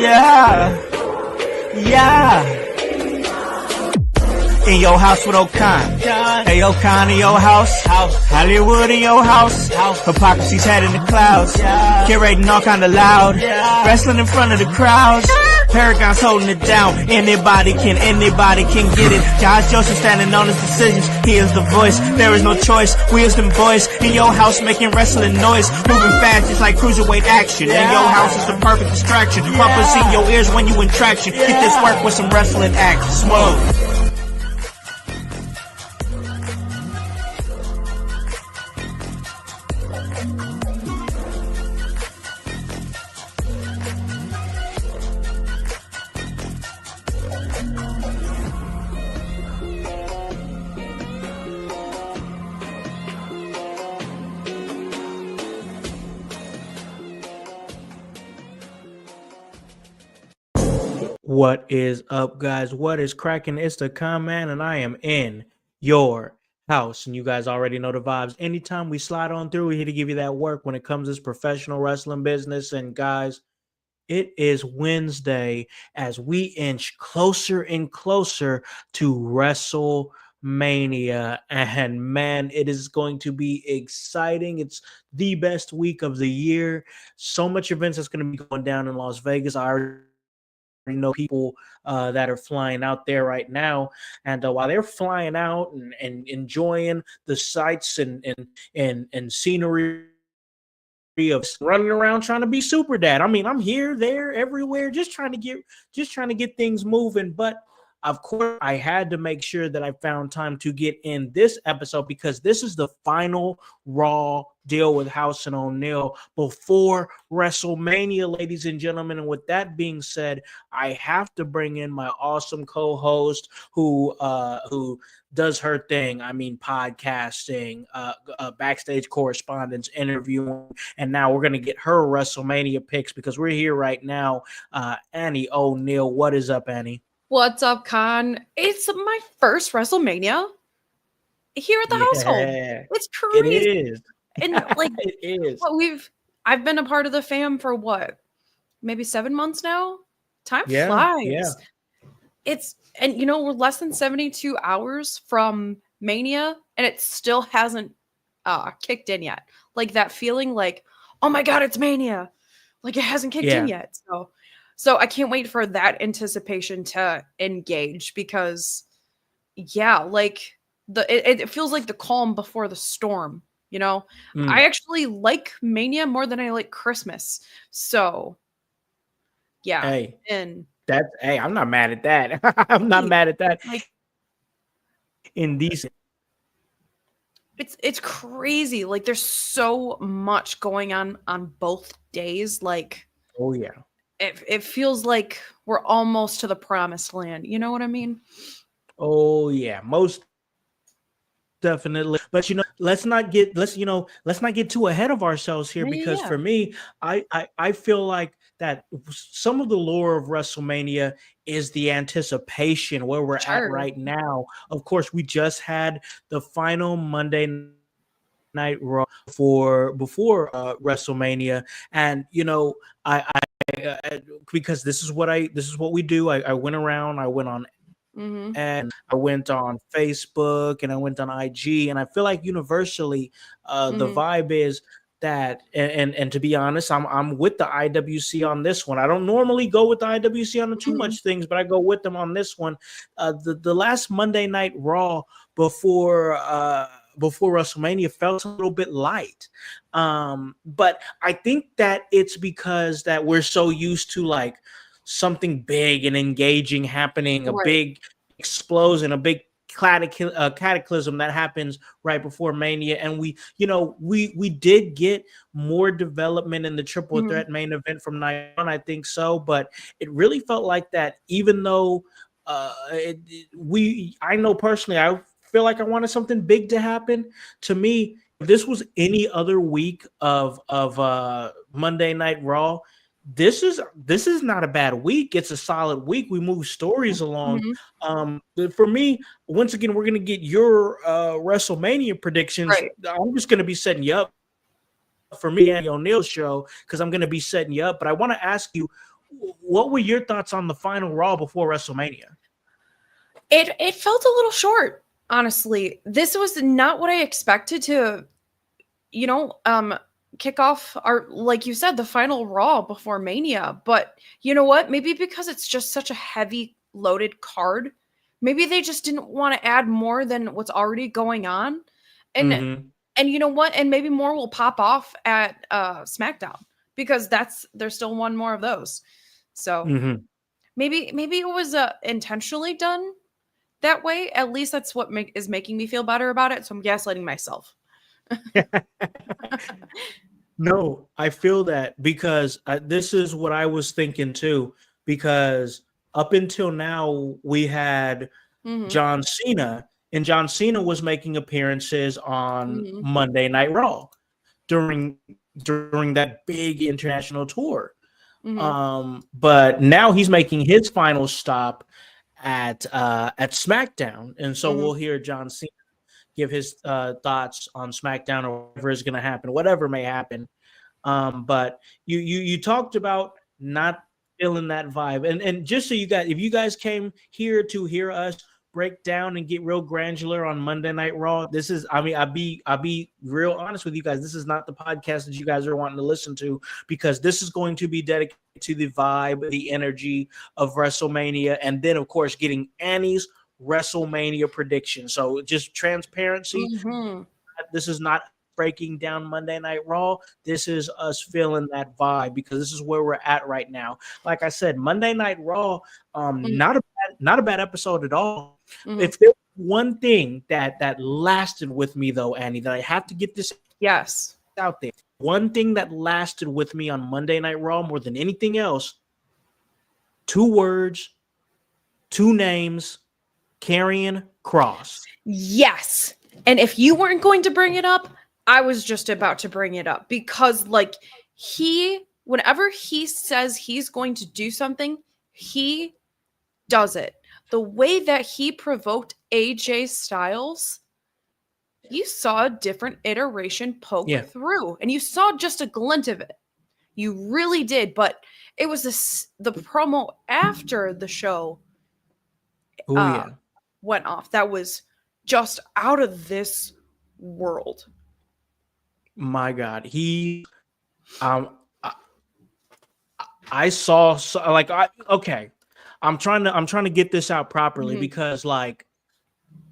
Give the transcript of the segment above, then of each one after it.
Yeah. In your house with O'Con. Hey, O'Con in your house. Hollywood in your house. Hypocrisy's head in the clouds. Curating all kind of loud. Wrestling in front of the crowds. Paragon's holding it down. Anybody can get it. Josh Joseph standing on his decisions. He is the voice. There is no choice. We is them boys in your house making wrestling noise. Moving fast just like cruiserweight action. In your house is the perfect distraction. Pumpers in your ears when you in traction. Get this work with some wrestling action. Smoke. What is up, guys? What is cracking? It's the Con-Man, and I am in your house. And you guys already know the vibes. Anytime we slide on through, we're here to give you that work when it comes to this professional wrestling business. And guys, it is Wednesday as we inch closer and closer to WrestleMania. And man, it is going to be exciting. It's the best week of the year. So much events that's going to be going down in Las Vegas. I already know people that are flying out there right now, and while they're flying out and enjoying the sights and scenery of running around trying to be super dad. I mean, I'm here, there, everywhere, just trying to get things moving. But of course, I had to make sure that I found time to get in this episode because this is the final Raw deal with Howse and O'Neal before WrestleMania, ladies and gentlemen. And with that being said, I have to bring in my awesome co-host who does her thing. I mean, podcasting, backstage correspondence, interviewing, and now we're gonna get her WrestleMania picks because we're here right now. Annie O'Neal, what is up, Annie? What's up, Con? It's my first WrestleMania here at the household. It's crazy. It is. And like it is. I've been a part of the fam for what? Maybe 7 months now? Time flies. Yeah. And we're less than 72 hours from Mania and it still hasn't kicked in yet. Like that feeling like, oh my God, it's Mania. Like it hasn't kicked in yet. So I can't wait for that anticipation to engage because, like it feels like the calm before the storm, I actually like Mania more than I like Christmas. So, yeah. Hey, I'm not mad at that. I'm not mad at that. Like, indecent. It's crazy. Like there's so much going on both days. Like, oh yeah. It feels like we're almost to the promised land. You know what I mean? Oh yeah, most definitely. But let's not get too ahead of ourselves here because for me, I feel like that some of the lore of WrestleMania is the anticipation where we're at right now. Of course, we just had the final Monday Night Raw before WrestleMania, and I because this is what we do. I went around, I went on and I went on Facebook and I went on IG, and I feel like universally the vibe is that, and to be honest, I'm with the IWC on this one. I don't normally go with the IWC on too much things, but I go with them on this one. The last Monday Night Raw before WrestleMania felt a little bit light. But I think that it's because that we're so used to like something big and engaging happening, a big explosion, a big cataclysm that happens right before Mania. And we did get more development in the triple threat main event from night one, I think so, but it really felt like that, even though I know personally, I feel like I wanted something big to happen. To me, if this was any other week of Monday Night Raw, this is not a bad week. It's a solid week. We move stories along. For me, once again, we're gonna get your WrestleMania predictions. I'm just gonna be setting you up for me and O'Neal's show because I'm gonna be setting you up. But I want to ask you, what were your thoughts on the final Raw before WrestleMania? It felt a little short, honestly. This was not what I expected to, kick off our, like you said, the final Raw before Mania. But you know what? Maybe because it's just such a heavy loaded card, maybe they just didn't want to add more than what's already going on. And Mm-hmm. and you know what? And maybe more will pop off at SmackDown, because there's still one more of those. So Mm-hmm. maybe it was intentionally done that way. At least that's what is making me feel better about it. So I'm gaslighting myself. No, I feel that because this is what I was thinking too. Because up until now, we had Mm-hmm. John Cena, and John Cena was making appearances on Mm-hmm. Monday Night Raw during that big international tour. Mm-hmm. But now he's making his final stop at SmackDown, and so Mm-hmm. we'll hear John Cena give his thoughts on SmackDown or whatever is going to happen, whatever may happen. But you talked about not feeling that vibe, and just so you guys, if you guys came here to hear us break down and get real granular on Monday Night Raw, this is, I mean, I'll be real honest with you guys. This is not the podcast that you guys are wanting to listen to, because this is going to be dedicated to the vibe, the energy of WrestleMania, and then of course getting Annie's WrestleMania prediction. So just transparency. Mm-hmm. This is not breaking down Monday Night Raw. This is us feeling that vibe, because this is where we're at right now. Like I said, Monday Night Raw, not a bad episode at all. Mm-hmm. If there's one thing that lasted with me though, Annie, that I have to get this Yes. out there. One thing that lasted with me on Monday Night Raw more than anything else: 2 words, 2 names, Karrion Kross. Yes. And if you weren't going to bring it up, I was just about to bring it up, because like whenever he says he's going to do something, he does it. The way that he provoked AJ Styles, you saw a different iteration poke through, and you saw just a glint of it. You really did. But it was the promo after the show went off that was just out of this world. My God, I saw like okay. I'm trying to get this out properly, because like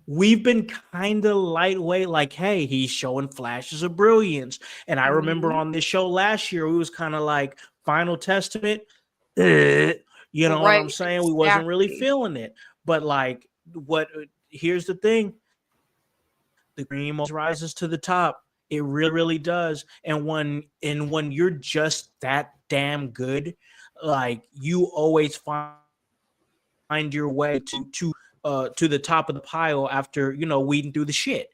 we've been kind of lightweight, like, hey, he's showing flashes of brilliance. And I remember on this show last year, we was kind of like Final Testament, you know what I'm saying? We wasn't really feeling it. But like, here's the thing: the cream rises to the top. It really, really does. And when you're just that damn good, like, you always find your way to the top of the pile after, weeding through the shit.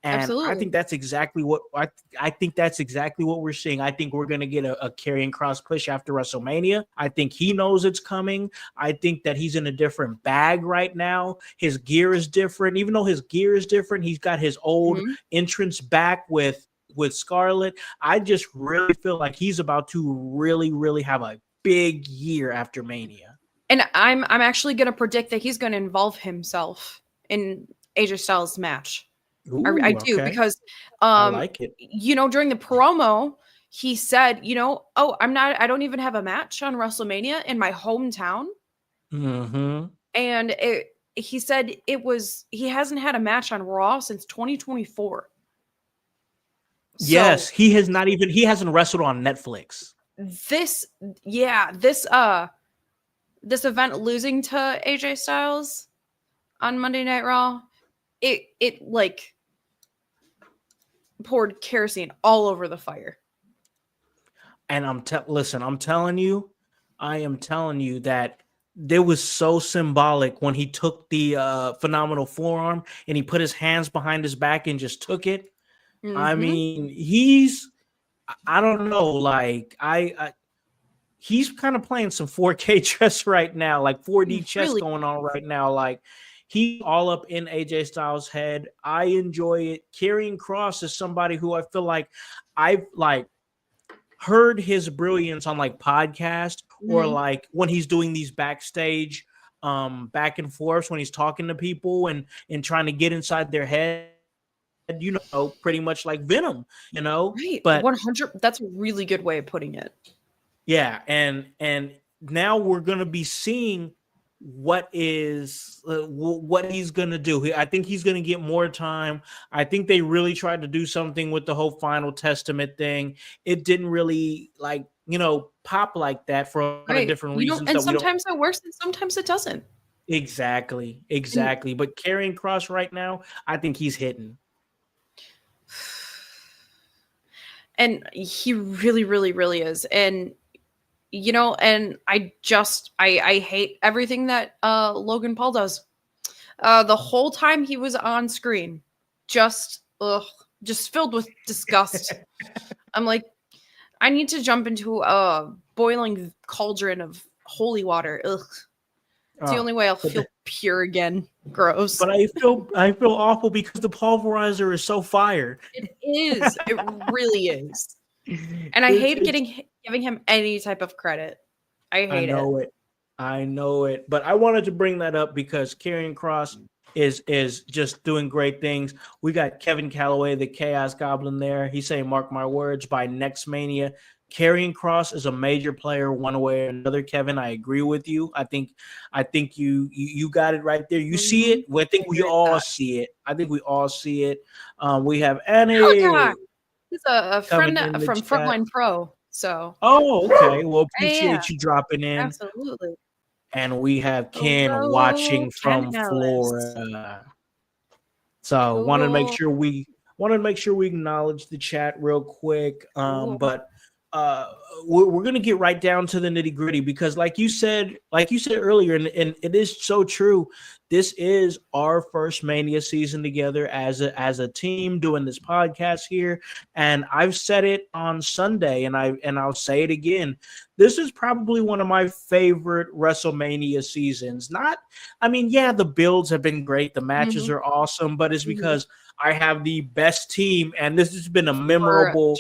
And Absolutely. I think that's exactly what we're seeing. I think we're gonna get a Karrion Kross push after WrestleMania. I think he knows it's coming. I think that he's in a different bag right now. His gear is different. Even though his gear is different, he's got his old entrance back with Scarlett. I just really feel like he's about to really, really have a big year after Mania. And I'm actually going to predict that he's going to involve himself in AJ Styles' match. Ooh, I do, because I like it. During the promo, he said, oh, I don't even have a match on WrestleMania in my hometown. Mm-hmm. And he said he hasn't had a match on Raw since 2024. Yes, he hasn't wrestled on Netflix. This event losing to AJ Styles on Monday Night Raw, it like poured kerosene all over the fire. And I'm telling you that there was so symbolic when he took the phenomenal forearm and he put his hands behind his back and just took it. I mean, I don't know, like he's kind of playing some 4K chess right now, like 4D chess going on right now. Like, he's all up in AJ Styles' head. I enjoy it. Karrion Kross is somebody who I feel like I've like heard his brilliance on like podcast or Mhm. like when he's doing these backstage back and forth when he's talking to people and trying to get inside their head, pretty much like Venom. Right. But 100. That's a really good way of putting it. yeah, and now we're gonna be seeing what he's gonna do. I think he's gonna get more time. I think they really tried to do something with the whole Final Testament thing. It didn't really pop like that for a lot of Right. different reasons And that we don't. sometimes it works and sometimes it doesn't. Exactly, And exactly. But carrying Cross right now, I think he's hitting. and he really, really, really is. And and I hate everything that Logan Paul does. The whole time he was on screen, just just filled with disgust. I'm like, I need to jump into a boiling cauldron of holy water. Ugh. It's the Oh, only way I'll but feel pure again. Gross. but I feel awful because the pulverizer is so fire. It is. It really is. And I It's hate it's giving him any type of credit. I I hate it. know it. I know it. But I wanted to bring that up because Karrion Cross is just doing great things. We got Kevin Calloway, the Chaos Goblin there. He's saying, mark my words, by next Mania, Karrion Cross is a major player one way or another. Kevin, I agree with you. I think you got it right there. You see Mhm. it. Well, I I think we agree with all that. see it. I think we all see it. We have Oh yeah. Annie He's a coming friend in the from chat. Frontline Pro. So Oh, okay. Well, yeah, appreciate you dropping in. absolutely. And we have Ken Hello, watching Ken from Ellis. Florida. So Cool. wanted to make sure we acknowledge the chat real quick. Cool. But uh, we're gonna get right down to the nitty gritty because, like you said earlier, and it is so true. This is our first Mania season together as a team doing this podcast here, and I've said it on Sunday, and I'll say it again. This is probably one of my favorite WrestleMania seasons. Not I mean, yeah, the builds have been great. The matches Mhm. are awesome, but it's Mhm. because I have the best team, and this has been a For memorable.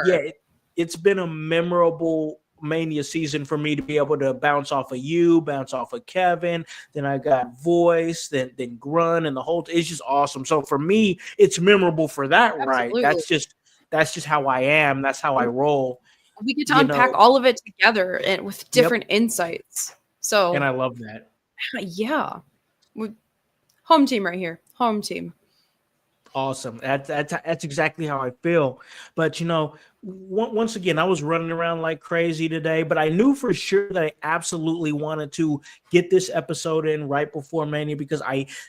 Yeah, sure. it's been a memorable Mania season for me to be able to bounce off of you, bounce off of Kevin. Then I got Voice, then Grun, and the whole. It's just awesome. So for me, it's memorable for that. Right? Absolutely. That's just how I am. That's how I And roll. we get to You unpack know. all of it together and with Yep. different insights. And So I love that. yeah. We, home team right here. Home team. Awesome. That's exactly how I feel. But once again, I was running around like crazy today, but I knew for sure that I absolutely wanted to get this episode in right before Mania because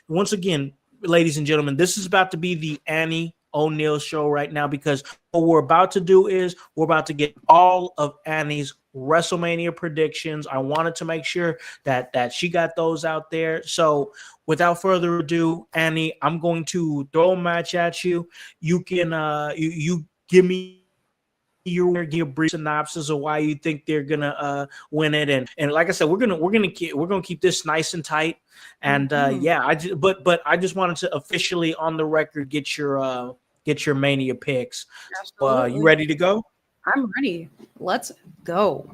once again, ladies and gentlemen, this is about to be the Annie O'Neal show right now because what we're about to do is we're about to get all of Annie's WrestleMania predictions. I wanted to make sure that she got those out there. So without further ado, Annie, I'm going to throw a match at you. You can you give me give a brief synopsis of why you think they're gonna win it, and like I said, we're gonna keep this nice and tight. And Mhm. yeah, but I just wanted to officially on the record get your Mania picks. So you Absolutely. ready to go? I'm ready. Let's go.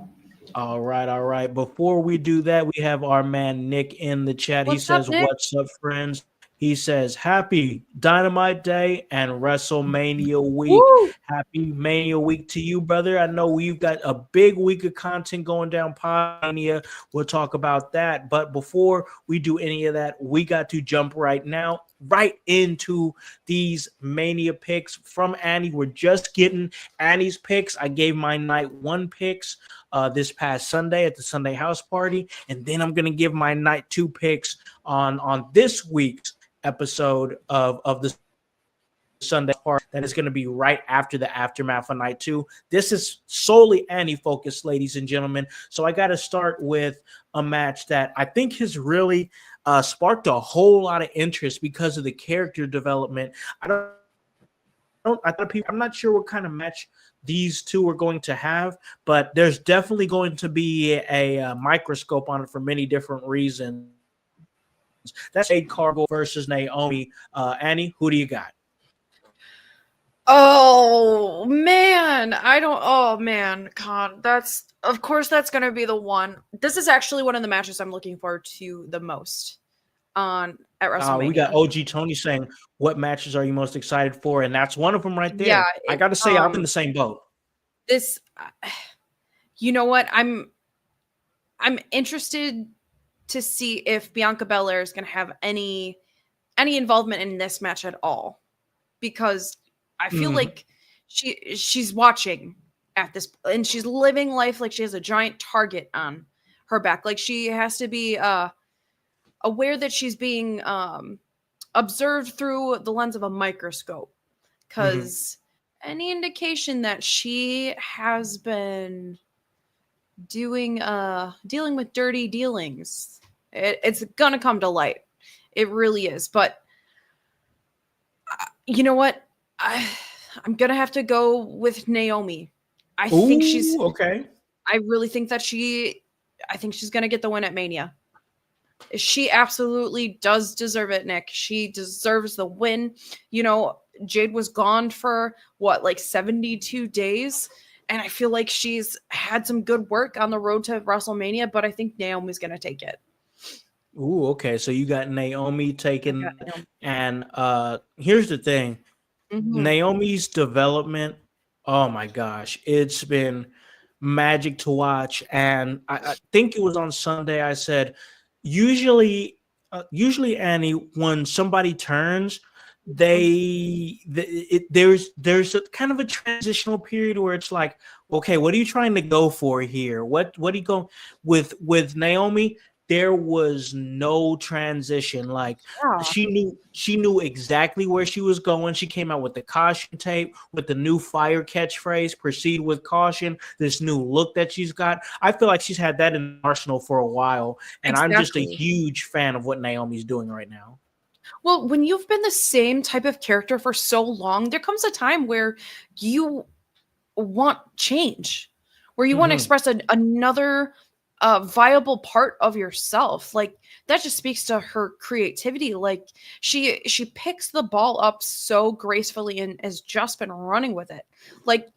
All right, all right. Before we do that, we have our man Nick in the chat. He What's up, says, Nick? "What's up, friends?" He says, "Happy Dynamite Day and WrestleMania week. Woo! Happy Mania week to you, brother. I know we've got a big week of content going down Mania. We'll talk about that. But before we do any of that, we got to jump right into these Mania picks from Annie. We're just getting Annie's picks. I gave my night one picks this past Sunday at the Sunday house party, and then I'm gonna give my night two picks on this week's episode of the Sunday part that is going to be right after the aftermath of night two. This is solely Annie focused, ladies and gentlemen. So I got to start with a match that I think has really sparked a whole lot of interest because of the character development. I'm not sure what kind of match these two are going to have, but there's definitely going to be a microscope on it for many different reasons. That's Jade Cargill versus Naomi. Annie, who do you got? Oh man, I don't. Oh man, God, of course that's gonna be the one. This is actually one of the matches I'm looking forward to the most on at We got WrestleMania. OG Tony saying, "What matches are you most excited for?" And that's one of them right Yeah, there. I got to say, I'm in the same boat. this. You know what? I'm interested to see if Bianca Belair is gonna have any involvement in this match at all, because I feel Mhm. like she's watching at this, and she's living life like she has a giant target on her back. Like she has to be aware that she's being observed through the lens of a microscope, Mhm. because any indication that she has been dealing with dirty dealings, it's gonna come to light. It really is. But you know what? I, I'm gonna have to go with Naomi. I think she's. Ooh, okay. I really think that she. I think she's gonna get the win at Mania. She absolutely does deserve it, Nick. She deserves the win. You know, Jade was gone for what, like 72 days, and I feel like she's had some good work on the road to WrestleMania. But I think Naomi's gonna take it. Ooh, okay. So you got Naomi I got taking, Naomi. and here's the thing. Hmm. Naomi's development, oh my gosh, it's been magic to watch. And I think it was on Sunday I said, usually Annie, when somebody turns, there's a kind of a transitional period where it's like, okay, what are you trying to go for here? What are you going with Naomi? There was no transition. Like Yeah, she knew exactly where she was going. She came out with the caution tape, with the new fire catchphrase, proceed with caution, this new look that she's got. I feel like she's had that in arsenal for a while, and I'm just a exactly. huge fan of what Naomi's doing right now. Well, when you've been the same type of character for so long, there comes a time where you want change, where you want to Hmm. express another viable part of yourself. Like that just speaks to her creativity. Like she picks the ball up so gracefully and has just been running with it. Like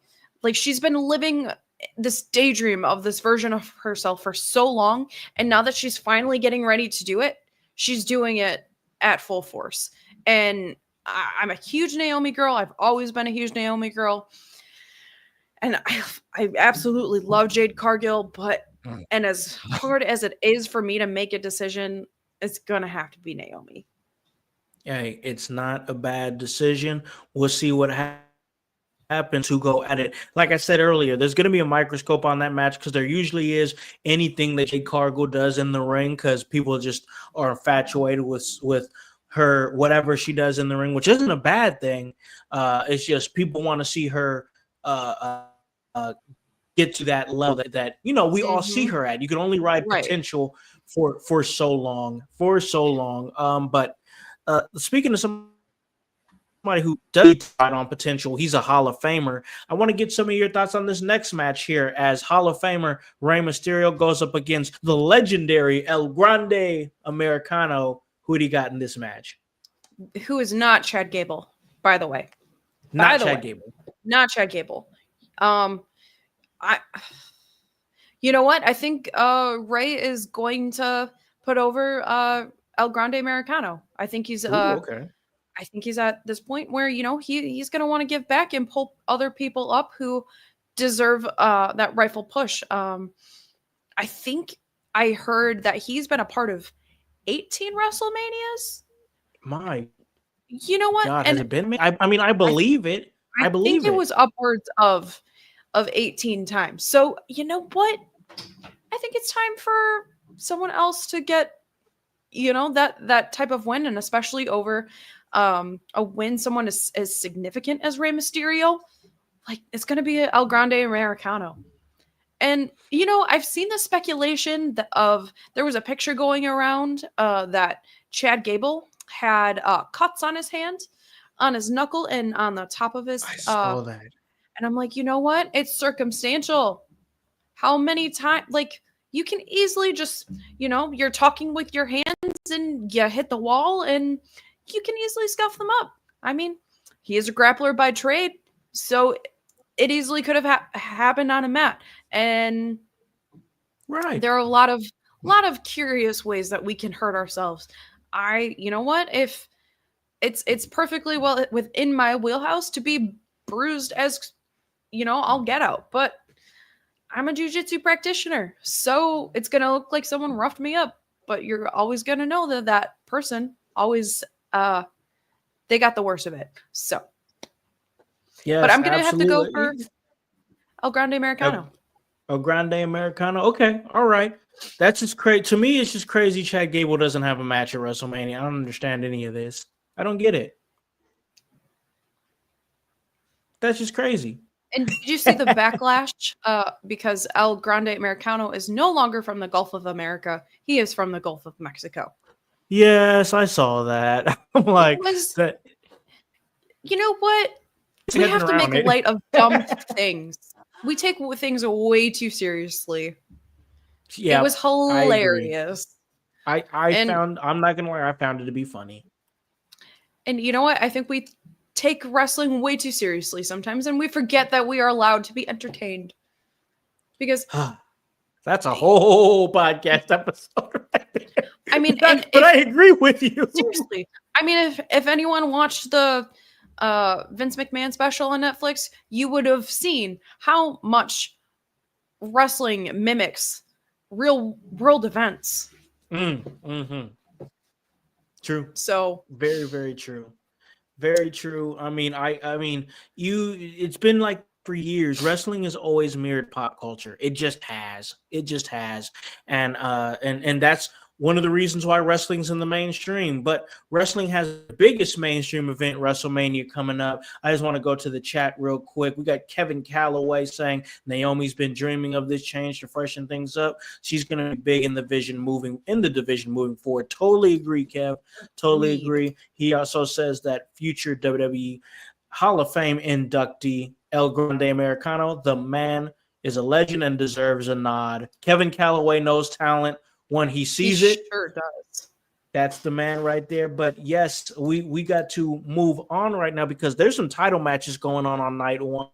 like she's been living this daydream of this version of herself for so long, and now that she's finally getting ready to do it, she's doing it at full force. And I'm a huge Naomi girl. I've always been a huge Naomi girl, and I absolutely love Jade Cargill, but and as hard as it is for me to make a decision, it's gonna have to be Naomi. Hey, it's not a bad decision. We'll see what happens to go at it. Like I said earlier, there's going to be a microscope on that match because there usually is anything that Jade Cargill does in the ring because people just are infatuated with her whatever she does in the ring, which isn't a bad thing. It's just people want to see her uh, uh, uh, get to that level that we all see Hmm. her at. You can only ride Right. potential for so long, But speaking of somebody who does ride on potential, he's a Hall of Famer. I want to get some of your thoughts on this next match here as Hall of Famer Rey Mysterio goes up against the legendary El Grande Americano. Who do you got in this match? Who is not Chad Gable, by the way. By Not the Chad way, Gable. not Chad Gable. Um, I. You know what? I think Ray is going to put over El Grande Americano. Ooh, okay. I think he's at this point where he's going to want to give back and pull other people up who deserve that rightful push. I think I heard that he's been a part of 18 WrestleManias. My You know what? God, has And it been? I mean, I I believe it. I I think believe it it. was upwards of 18 times. So, you know what? I think it's time for someone else to get that type of win, and especially over a win someone as significant as Rey Mysterio. Like it's going to be El Grande Americano. And I've seen the speculation of there was a picture going around that Chad Gable had cuts on his hand, on his knuckle, and on the top of his I saw that. and I'm like, you know what? It's circumstantial. How many times, like, you can easily just, you're talking with your hands and you hit the wall and you can easily scuff them up. I mean, He is a grappler by trade, so it easily could have happened on a mat. And there are a lot of curious ways that we can hurt ourselves. You know what? If it's perfectly well within my wheelhouse to be bruised as, I'll get out. But I'm a jiu-jitsu practitioner, so it's gonna look like someone roughed me up. But you're always gonna know that person always they got the worst of it. So, yes, but I'm gonna absolutely. have to go for El Grande Americano. El Grande Americano. Okay, all right. That's just crazy. To me, it's just crazy Chad Gable doesn't have a match at WrestleMania. I don't understand any of this. I don't get it. That's just crazy. And did you see the backlash? Because El Grande Americano is no longer from the Gulf of America. He is from the Gulf of Mexico. Yes, I saw that. I'm like, that. You know what? We have to make light of dumb things. We take things way too seriously. Yeah, it was hilarious. I'm not gonna lie, I found it to be funny. And you know what? I think we take wrestling way too seriously sometimes, and we forget that we are allowed to be entertained. Because that's a whole podcast episode right there. I mean, but I agree with you. Seriously. I mean, if anyone watched the Vince McMahon special on Netflix, you would have seen how much wrestling mimics real world events. Mm-hmm. True. So very, very true. Very true. I mean, it's been like for years, wrestling has always mirrored pop culture. It just has. And that's one of the reasons why wrestling's in the mainstream. But wrestling has the biggest mainstream event, WrestleMania, coming up. I just want to go to the chat real quick. We got Kevin Calloway saying Naomi's been dreaming of this change to freshen things up. She's going to be big in the division moving forward. Totally agree, Kev. Totally agree. He also says that future WWE Hall of Fame inductee El Grande Americano, the man, is a legend and deserves a nod. Kevin Calloway knows talent when he sees it. Sure does. That's the man right there. But yes, we got to move on right now because there's some title matches going on night one.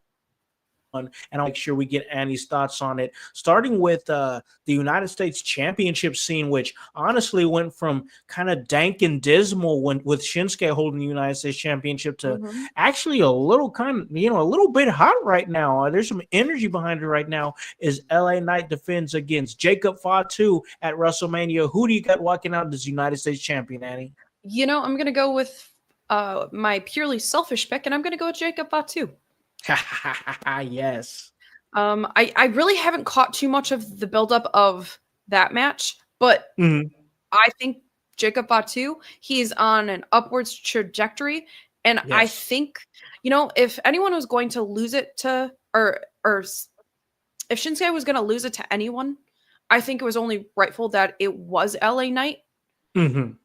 And I'll make sure we get Annie's thoughts on it. Starting with the United States Championship scene, which honestly went from kind of dank and dismal with Shinsuke holding the United States Championship to actually a little bit hot right now. There's some energy behind it right now. As LA Knight defends against Jacob Fatu at WrestleMania. Who do you got walking out as United States Champion, Annie? I'm going to go with my purely selfish pick, and I'm going to go with Jacob Fatu. Yes. I really haven't caught too much of the buildup of that match, but I think Jacob Fatu, he's on an upwards trajectory, and yes. I think if anyone was going to lose it to, or if Shinsuke was going to lose it to anyone, I think it was only rightful that it was LA Knight. But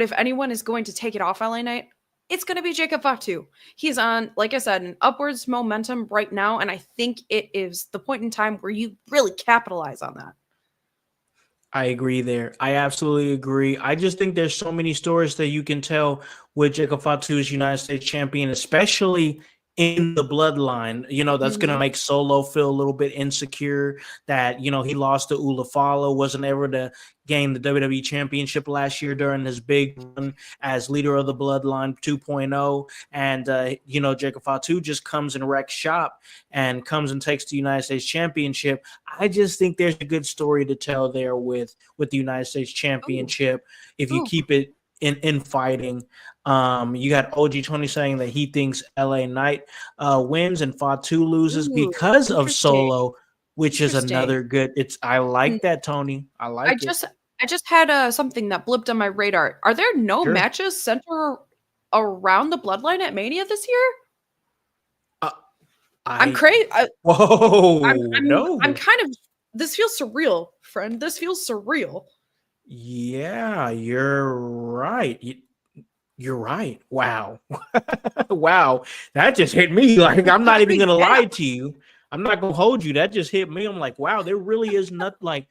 if anyone is going to take it off LA Knight, it's going to be Jacob Fatu. He's on, like I said, an upwards momentum right now, and I think it is the point in time where you really capitalize on that. I agree there. I absolutely agree. I just think there's so many stories that you can tell with Jacob Fatu as United States champion, especially in the bloodline, that's going to make Solo feel a little bit insecure that, he lost to Ulafalo, wasn't able to gain the WWE Championship last year during his big run as leader of the bloodline 2.0. And, Jacob Fatu just comes and wrecks shop and comes and takes the United States Championship. I just think there's a good story to tell there with the United States Championship. If you keep it in fighting. You got OG Tony saying that he thinks LA Knight wins and Fatu loses because of Solo, which is another good. I like that, Tony. I like it. I just had something that blipped on my radar. Are there no matches centered around the bloodline at Mania this year? I'm crazy. No. I'm kind of. This feels surreal, friend. This feels surreal. Yeah, you're right. You're right. Wow. Wow. That just hit me. Like, I'm not even going to lie to you. I'm not going to hold you. That just hit me. I'm like, wow, there really is not like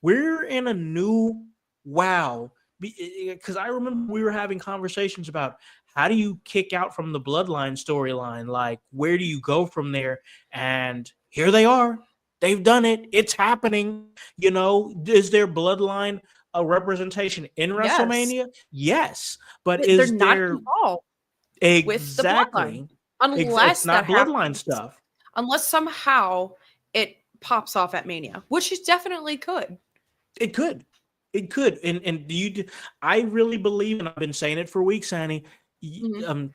we're in a new wow. Because I remember we were having conversations about how do you kick out from the bloodline storyline? Like, where do you go from there? And here they are. They've done it. It's happening. Is their bloodline a representation in Yes. WrestleMania? Yes. But They're is not there involved with the bloodline exactly it's unless that not bloodline happens. stuff. Unless somehow it pops off at Mania, which it definitely could. It could. It could. And I really believe, and I've been saying it for weeks, Annie,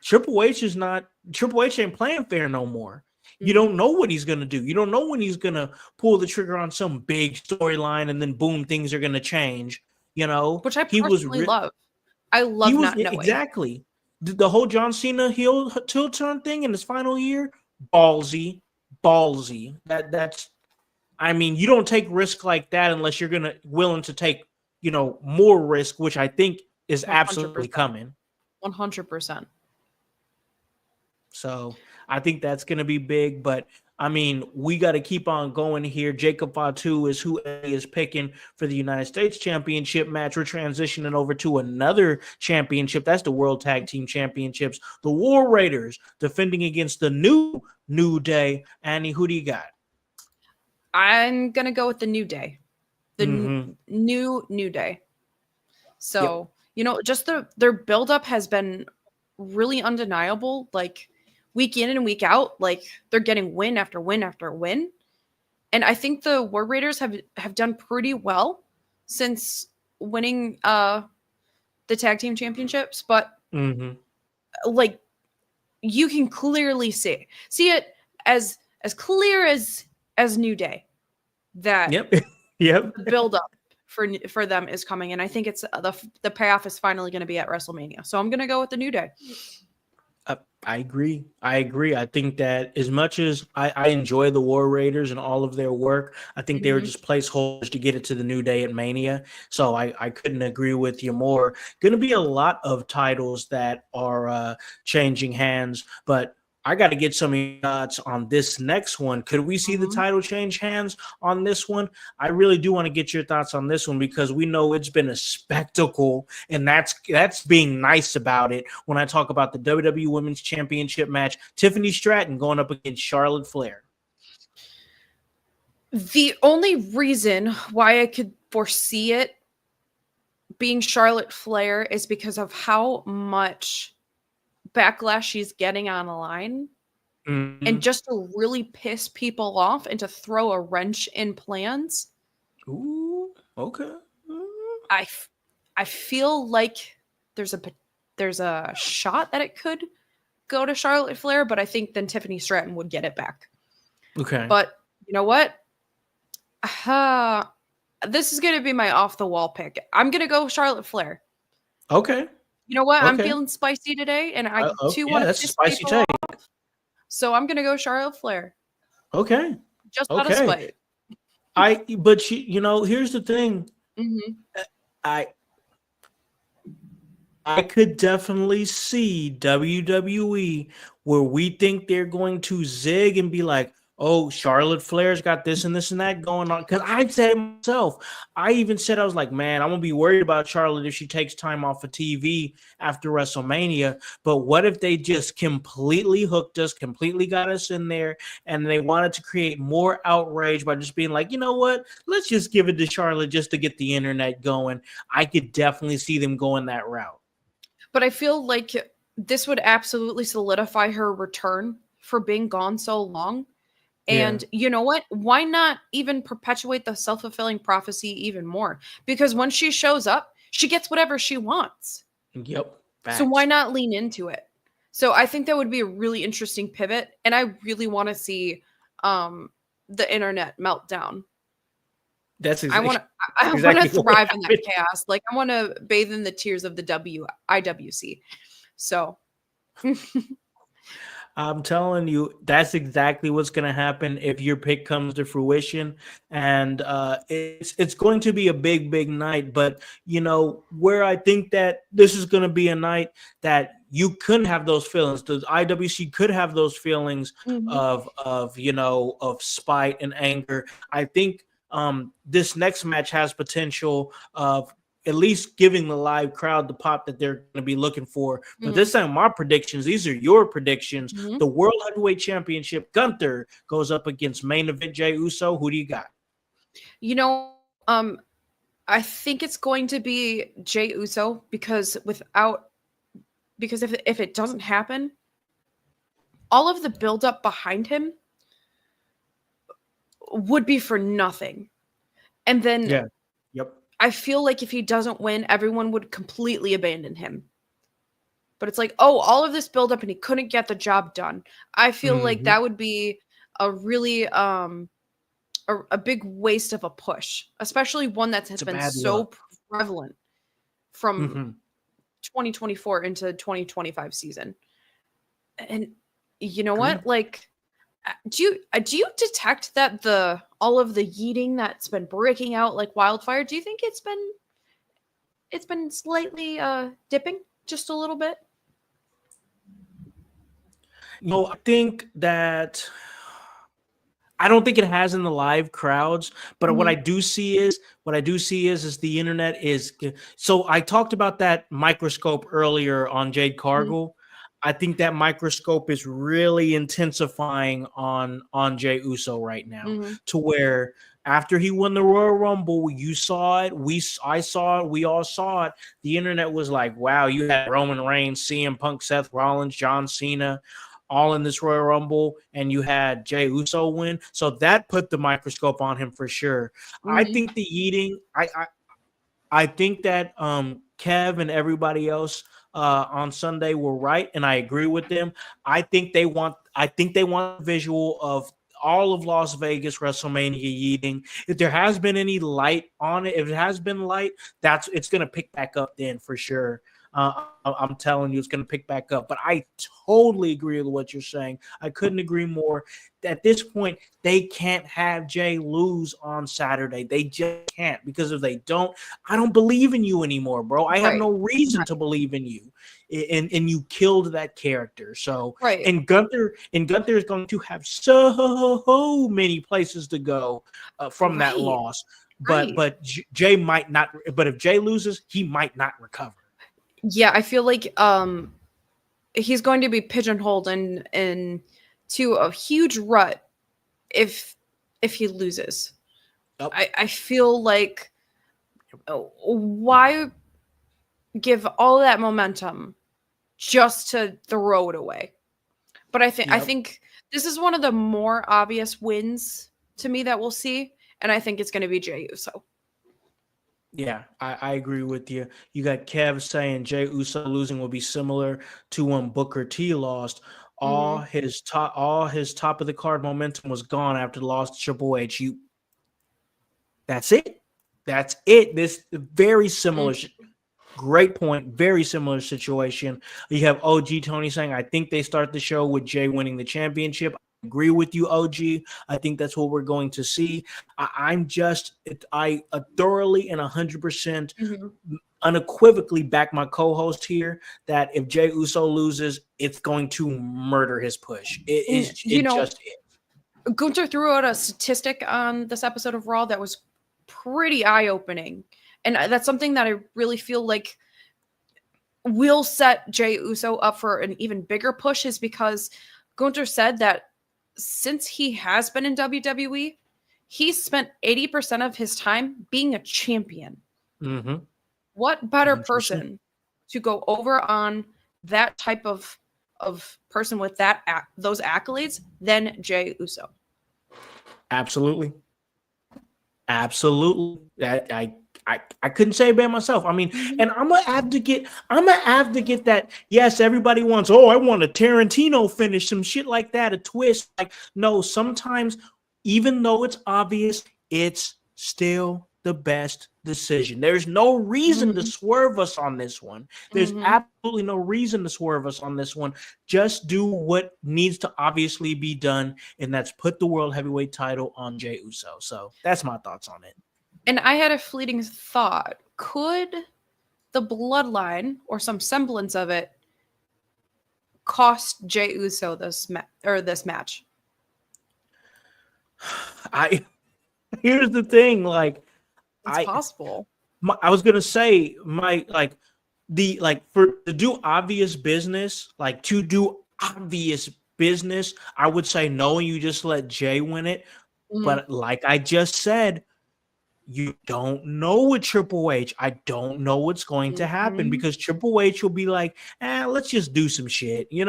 Triple H ain't playing fair no more. You don't know what he's gonna do. You don't know when he's gonna pull the trigger on some big storyline, and then boom, things are gonna change. Which I He was personally love. I he love was not knowing. exactly the whole John Cena heel turn thing in his final year. Ballsy. That's. I mean, you don't take risk like that unless you're willing to take more risk, which I think is absolutely 100%. coming. 100%. So I think that's going to be big, but I mean, we got to keep on going here. Jacob Fatu is who is picking for the United States Championship match. We're transitioning over to another championship. That's the World Tag Team Championships. The War Raiders defending against the New Day. Annie, who do you got? I'm going to go with the New Day. The New Day. So, just their buildup has been really undeniable. Like, week in and week out, like, they're getting win after win after win. And I think the War Raiders have done pretty well since winning the tag team championships. But, like, you can clearly see it as clear as New Day that the buildup for them is coming. And I think it's the payoff is finally going to be at WrestleMania. So I'm going to go with the New Day. I agree. I think that as much as I enjoy the War Raiders and all of their work, I think they were just placeholders to get it to the New Day at Mania. So I couldn't agree with you more. Going to be a lot of titles that are changing hands, but I got to get some of your thoughts on this next one. Could we see the title change hands on this one? I really do want to get your thoughts on this one because we know it's been a spectacle, and that's being nice about it. When I talk about the WWE Women's Championship match, Tiffany Stratton going up against Charlotte Flair. The only reason why I could foresee it being Charlotte Flair is because of how much backlash she's getting on the line, and just to really piss people off and to throw a wrench in plans. Ooh, okay. I feel like there's a shot that it could go to Charlotte Flair, but I think then Tiffany Stratton would get it back. Okay. But you know what? This is going to be my off the wall pick. I'm going to go Charlotte Flair. Okay. You know what? Okay. I'm feeling spicy today, and I too want to piss spicy people off. So I'm gonna go Charlotte Flair. Okay. Just out of spite. But here's the thing. I could definitely see WWE where we think they're going to zig and be like, oh, Charlotte Flair's got this and this and that going on. Because I said it myself. I even said, I was like, man, I'm going to be worried about Charlotte if she takes time off of TV after WrestleMania. But what if they just completely hooked us, completely got us in there, and they wanted to create more outrage by just being like, you know what? Let's just give it to Charlotte just to get the internet going. I could definitely see them going that route. But I feel like this would absolutely solidify her return for being gone so long. And you know what? Why not even perpetuate the self-fulfilling prophecy even more? Because when she shows up, she gets whatever she wants. Yep. Facts. So why not lean into it? So I think that would be a really interesting pivot. And I really want to see the internet meltdown. That's I want to thrive in that chaos. Like, I want to bathe in the tears of the IWC. So I'm telling you, that's exactly what's going to happen if your pick comes to fruition. And it's going to be a big, big night. But, where I think that this is going to be a night that you couldn't have those feelings. The IWC could have those feelings of spite and anger. I think this next match has potential of at least giving the live crowd the pop that they're going to be looking for. But this time, my predictions, these are your predictions. The World Heavyweight Championship, Gunther goes up against main event Jey Uso. Who do you got? You know, I think it's going to be Jey Uso because if it doesn't happen, all of the buildup behind him would be for nothing. And then I feel like if he doesn't win, everyone would completely abandon him. But it's like, oh, all of this buildup and he couldn't get the job done. I feel like that would be a really a big waste of a push, especially one that has been so prevalent from 2024 into 2025 season. And you know what? Like, do you detect that all of the yeeting that's been breaking out like wildfire? Do you think it's been slightly dipping just a little bit? No, I think that I don't think it has in the live crowds, but what I do see is the internet is. So I talked about that microscope earlier on Jade Cargill. I think that microscope is really intensifying on Jey Uso right now, to where after he won the Royal Rumble, you saw it, I saw it, we all saw it. The internet was like, wow, you had Roman Reigns, CM Punk, Seth Rollins, John Cena, all in this Royal Rumble, and you had Jey Uso win. So that put the microscope on him for sure. I think the eating, I think that Kev and everybody else on Sunday were right, and I agree with them. I think they want a visual of all of Las Vegas WrestleMania eating. If there has been any light on it, if it has been light, it's going to pick back up then for sure. I'm telling you, it's going to pick back up. But I totally agree with what you're saying. I couldn't agree more. At this point, they can't have Jey lose on Saturday. They just can't, because if they don't, I don't believe in you anymore, bro. I have no reason to believe in you. And you killed that character. So and Gunther is going to have so many places to go from that loss. But Jey might not. But if Jey loses, he might not recover. Yeah, I feel like he's going to be pigeonholed into a huge rut if he loses. I feel like why give all that momentum just to throw it away? But I think this is one of the more obvious wins to me that we'll see, and I think it's going to be Jey Uso. Yeah, I agree with you. You got Kev saying Jey Uso losing will be similar to when Booker T lost. All his top of the card momentum was gone after the loss to Triple H. That's it. This very similar. Great point. Very similar situation. You have OG Tony saying, I think they start the show with Jey winning the championship. I agree with you, OG. I think that's what we're going to see. I thoroughly and 100% unequivocally back my co-host here that if Jey Uso loses, it's going to murder his push. Gunther threw out a statistic on this episode of Raw that was pretty eye-opening. And that's something that I really feel like will set Jey Uso up for an even bigger push, is because Gunther said that since he has been in WWE, he's spent 80% of his time being a champion. What better 100%. Person to go over on that type of person with those accolades than Jey Uso? Absolutely. I couldn't say it by myself. I mean, and I'm gonna have to get that. Yes, everybody wants. Oh, I want a Tarantino finish, some shit like that, a twist. Like, no, sometimes, even though it's obvious, it's still the best decision. There's no reason to swerve us on this one. There's absolutely no reason to swerve us on this one. Just do what needs to obviously be done, and that's put the World Heavyweight title on Jey Uso. So that's my thoughts on it. And I had a fleeting thought. Could the bloodline or some semblance of it cost Jey Uso this match? Here's the thing, like, it's possible. I was gonna say my for to do obvious business, I would say no. You just let Jay win it. But like I just said, you don't know with Triple H. I don't know what's going to happen because Triple H will be like, let's just do some shit, and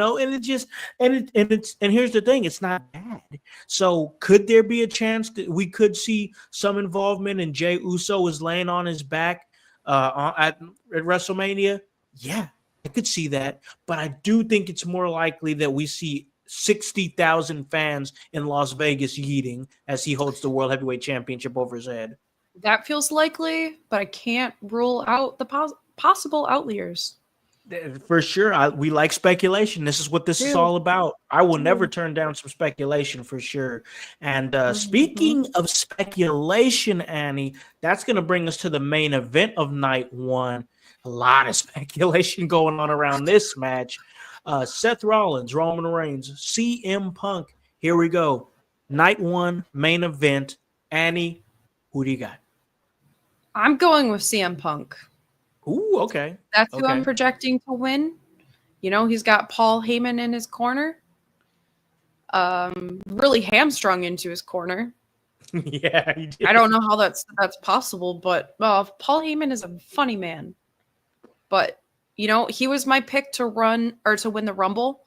and here's the thing, it's not bad. So could there be a chance that we could see some involvement and Jey Uso is laying on his back at WrestleMania? Yeah, I could see that. But I do think it's more likely that we see 60,000 fans in Las Vegas yeeting as he holds the World Heavyweight Championship over his head. That feels likely, but I can't rule out the possible outliers. For sure. We like speculation. This is what this is all about. I will never turn down some speculation for sure. And speaking of speculation, Annie, that's going to bring us to the main event of night one. A lot of speculation going on around this match. Seth Rollins, Roman Reigns, CM Punk. Here we go. Night one, main event. Annie, who do you got? I'm going with CM Punk. Ooh, okay. That's who I'm projecting to win. He's got Paul Heyman in his corner. Really hamstrung into his corner. Yeah, he did. I don't know how that's possible, but Paul Heyman is a funny man. But he was my pick to win the Rumble,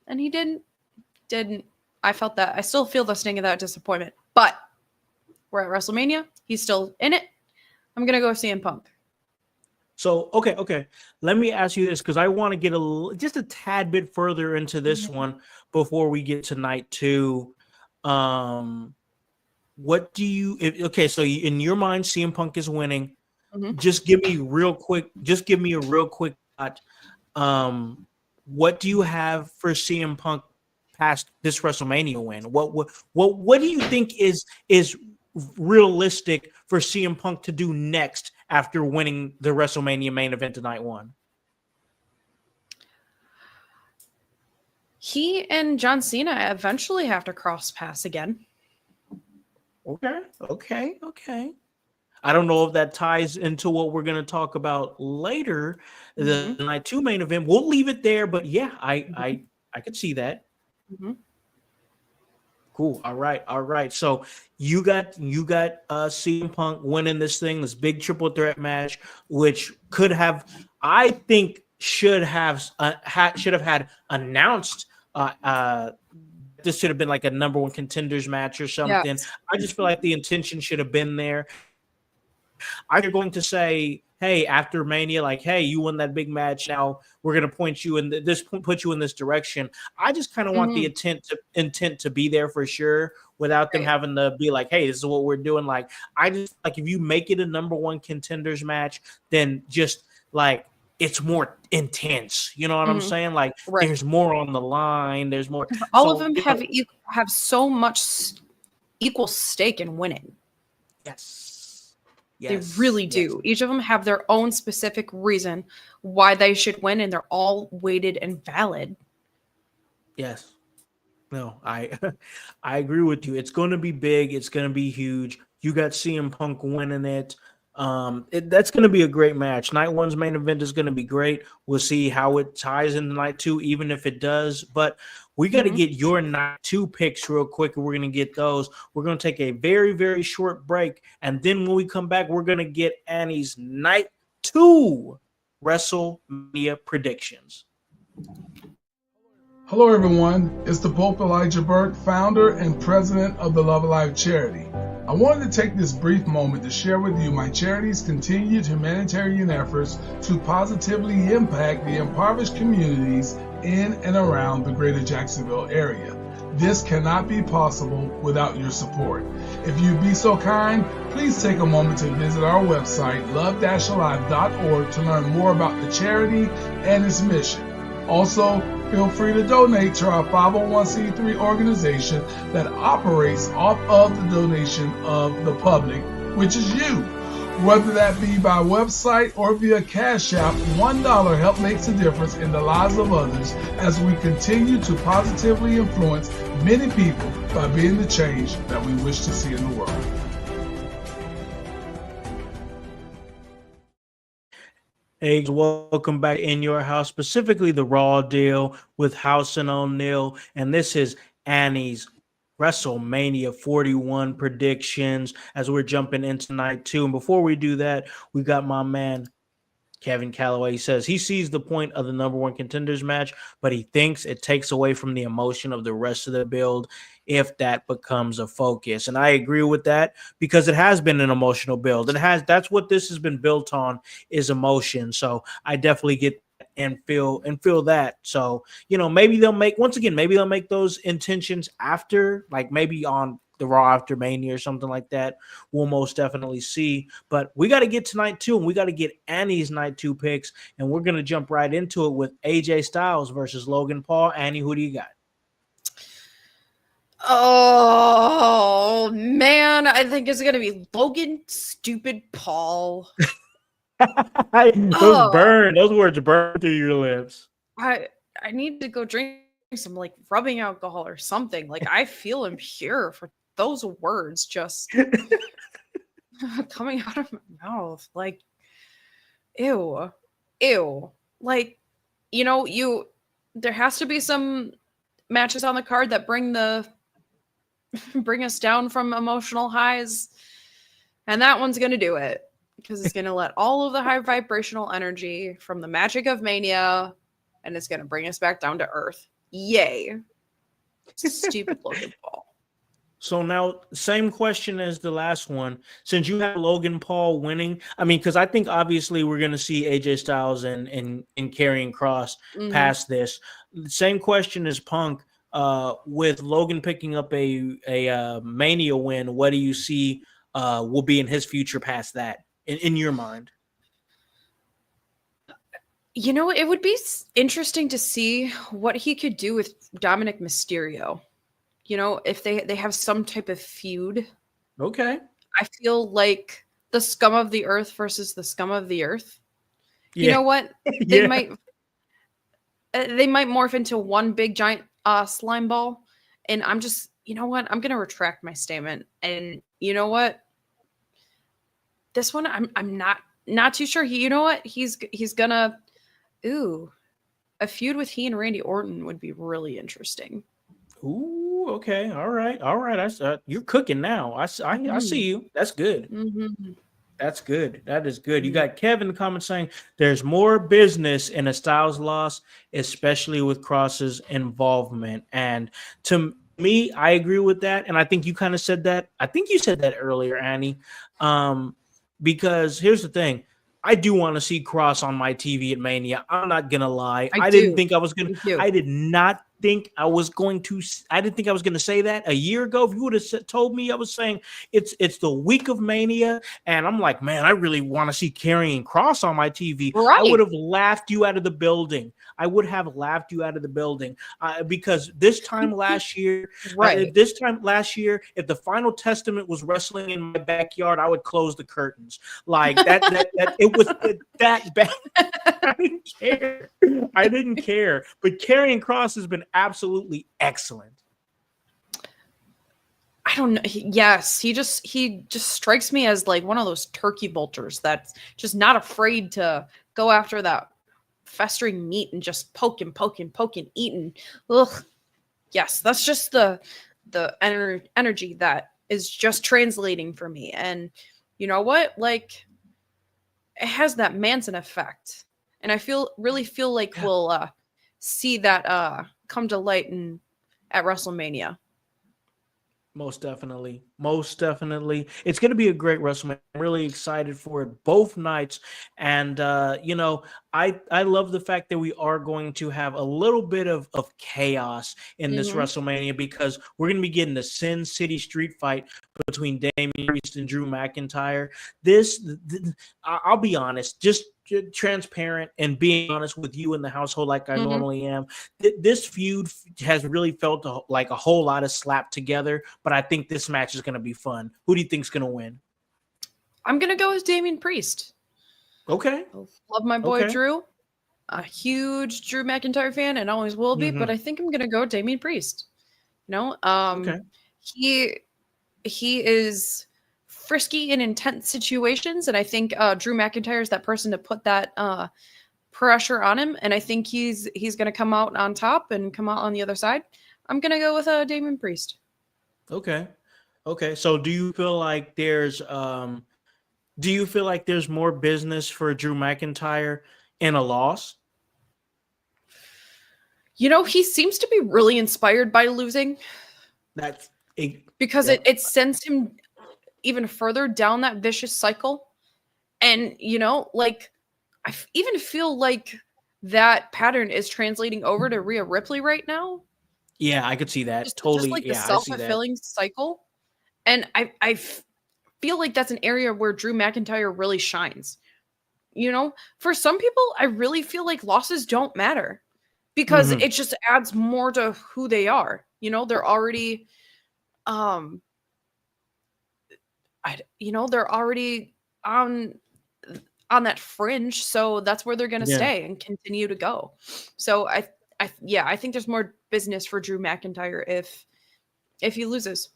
and he didn't. I felt that. I still feel the sting of that disappointment. But we're at WrestleMania. He's still in it. I'm gonna go with CM Punk. So okay. Let me ask you this because I want to get just a tad bit further into this one before we get to night two. What do you? So in your mind, CM Punk is winning. Just give me a real quick thought. What do you have for CM Punk past this WrestleMania win? What do you think is realistic for CM Punk to do next after winning the WrestleMania main event of night one? He and John Cena eventually have to cross paths again. Okay. I don't know if that ties into what we're going to talk about later, the night two main event. We'll leave it there, but yeah, I could see that. Cool. All right. So you got CM Punk winning this thing, this big triple threat match, which should have had announced. This should have been like a number one contenders match or something. Yes. I just feel like the intention should have been there. I'm going to say, hey, after Mania, like, hey, you won that big match. Now we're going to put you in this direction. I just kind of want the intent to be there for sure without them having to be like, hey, this is what we're doing. Like, I just like if you make it a number one contenders match, then just like it's more intense. You know what I'm saying? Like there's more on the line. There's more. All of them have so much equal stake in winning. Yes. They really do. Each of them have their own specific reason why they should win, and they're all weighted and valid. Yes. No, I agree with you. It's going to be big. It's going to be huge. You got CM Punk winning it. That's going to be a great match. Night one's main event is going to be great. We'll see how it ties into night two, even if it does. But we got to get your night two picks real quick, and we're going to get those. We're going to take a very, very short break. And then when we come back, we're going to get Annie's night two WrestleMania predictions. Hello, everyone. It's the Pope Elijah Burke, founder and president of the Love Alive charity. I wanted to take this brief moment to share with you my charity's continued humanitarian efforts to positively impact the impoverished communities in and around the greater Jacksonville area. This cannot be possible without your support. If you'd be so kind, please take a moment to visit our website, love-alive.org, to learn more about the charity and its mission. Also, feel free to donate to our 501c3 organization that operates off of the donation of the public, which is you. Whether that be by website or via Cash App, $1 help makes a difference in the lives of others as we continue to positively influence many people by being the change that we wish to see in the world. Hey, welcome back in your house, specifically the Raw deal with Howse and Neal. And this is Annie's WrestleMania 41 predictions as we're jumping into night two. And before we do that, we got my man Kevin Calloway. Says he sees the point of the number one contenders match, but he thinks it takes away from the emotion of the rest of the build if that becomes a focus. And I agree with that because it has been an emotional build. That's what this has been built on, is emotion. So I definitely get and feel that. So, maybe maybe they'll make those intentions after, like maybe on the Raw after Mania or something like that. We'll most definitely see. But we got to get to night two, and we got to get Annie's night two picks, and we're going to jump right into it with AJ Styles versus Logan Paul. Annie, who do you got? Oh, man. I think it's going to be Logan Stupid Paul. Those words burn through your lips. I need to go drink some like rubbing alcohol or something. Like I feel impure for those words just coming out of my mouth. Like, ew. Like, there has to be some matches on the card that bring us down from emotional highs. And that one's going to do it because it's going to let all of the high vibrational energy from the magic of Mania, and it's going to bring us back down to earth. Yay. Stupid Logan Paul. So now, same question as the last one. Since you have Logan Paul winning, because I think obviously we're going to see AJ Styles and Karrion Kross past this. Same question as Punk. With Logan picking up a Mania win, what do you see will be in his future past that, in your mind? It would be interesting to see what he could do with Dominic Mysterio. If they have some type of feud. Okay. I feel like the scum of the earth versus the scum of the earth. Yeah. You know what? They might morph into one big giant slime ball. And I'm just, you know what? I'm going to retract my statement. And you know what? This one, I'm not too sure. You know what? He's gonna, a feud with he and Randy Orton would be really interesting. Ooh, okay. All right. You're cooking now. I see you. That's good. Mm-hmm. That's good. That is good. You got Kevin in the comments saying there's more business in a Styles loss, especially with Cross's involvement. And to me, I agree with that. And I think you kind of said that. I think you said that earlier, Annie. Because here's the thing. I do want to see Cross on my TV at Mania. I'm not gonna lie. I didn't think I was gonna. I did not think I was going to. I didn't think I was going to say that a year ago. If you would have told me, I was saying it's the week of Mania, and I'm like, man, I really want to see Karrion Kross on my TV. Right. I would have laughed you out of the building. Because this time last year, right? If the Final Testament was wrestling in my backyard, I would close the curtains. Like that it was that bad. I didn't care. But Karrion Kross has been absolutely excellent. I don't know. He just strikes me as like one of those turkey vultures that's just not afraid to go after that festering meat and just poking, eating. Ugh. Yes, that's just the energy that is just translating for me. And you know what? Like, it has that Manson effect. And I really feel like we'll see that come to light at WrestleMania. Most definitely. It's going to be a great WrestleMania. I'm really excited for it both nights. And, I love the fact that we are going to have a little bit of chaos in this WrestleMania, because we're going to be getting the Sin City street fight between Damian Priest and Drew McIntyre. I'll be honest, just transparent and being honest with you in the household like I normally am. This feud has really felt like a whole lot of slap together, but I think this match is going to be fun. Who do you think's going to win? I'm going to go with Damian Priest. Okay. Love my boy Drew. A huge Drew McIntyre fan and always will be, but I think I'm going to go Damian Priest. Okay. He is frisky and intense situations, and I think Drew McIntyre is that person to put that pressure on him, and I think he's going to come out on top and come out on the other side. I'm going to go with Damon Priest. Okay. So do you feel like there's more business for Drew McIntyre in a loss? He seems to be really inspired by losing. Because it sends him even further down that vicious cycle. And, I even feel like that pattern is translating over to Rhea Ripley right now. Yeah, I could see that. Just like the self-fulfilling cycle. And I feel like that's an area where Drew McIntyre really shines. For some people, I really feel like losses don't matter because it just adds more to who they are. They're already, they're already on that fringe, so that's where they're going to stay and continue to go. So I think there's more business for Drew McIntyre if he loses.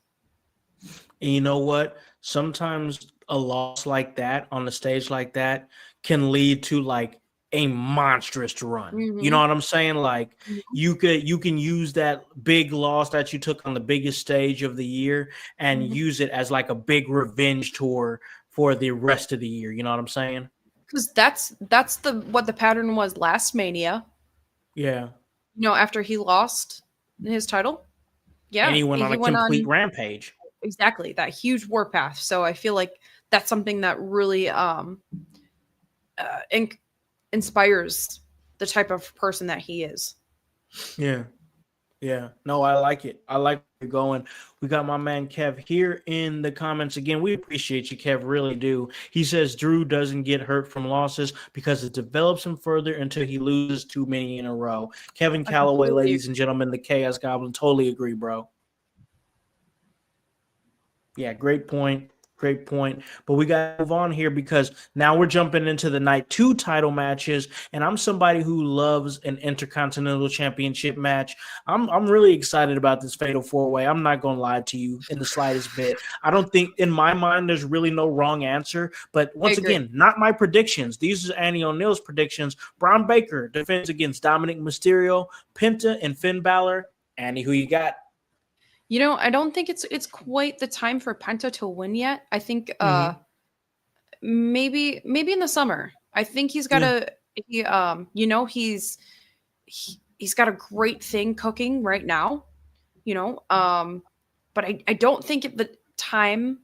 And you know what? Sometimes a loss like that on the stage like that can lead to like a monstrous run. You know what I'm saying? Like you can use that big loss that you took on the biggest stage of the year and use it as like a big revenge tour for the rest of the year. You know what I'm saying? Because that's what the pattern was last Mania. Yeah. After he lost his title. Yeah. And he went on a complete rampage. Exactly. That huge warpath. So I feel like that's something that really inspires the type of person that he is. Yeah. No, I like it. I like where you're going. We got my man Kev here in the comments again. We appreciate you, Kev. Really do. He says Drew doesn't get hurt from losses because it develops him further until he loses too many in a row. Kevin Calloway, ladies and gentlemen, the Chaos Goblin. Totally agree, bro. Yeah, great point. But we got to move on here because now we're jumping into the night 2 title matches, and I'm somebody who loves an Intercontinental Championship match. I'm really excited about this Fatal 4-Way. I'm not going to lie to you in the slightest bit. I don't think, in my mind, there's really no wrong answer. But once again, not my predictions. These are Annie O'Neill's predictions. Braun Baker defends against Dominic Mysterio, Penta, and Finn Balor. Annie, who you got? I don't think it's quite the time for Penta to win yet. I think maybe in the summer. I think he's got he's got a great thing cooking right now, but I don't think the time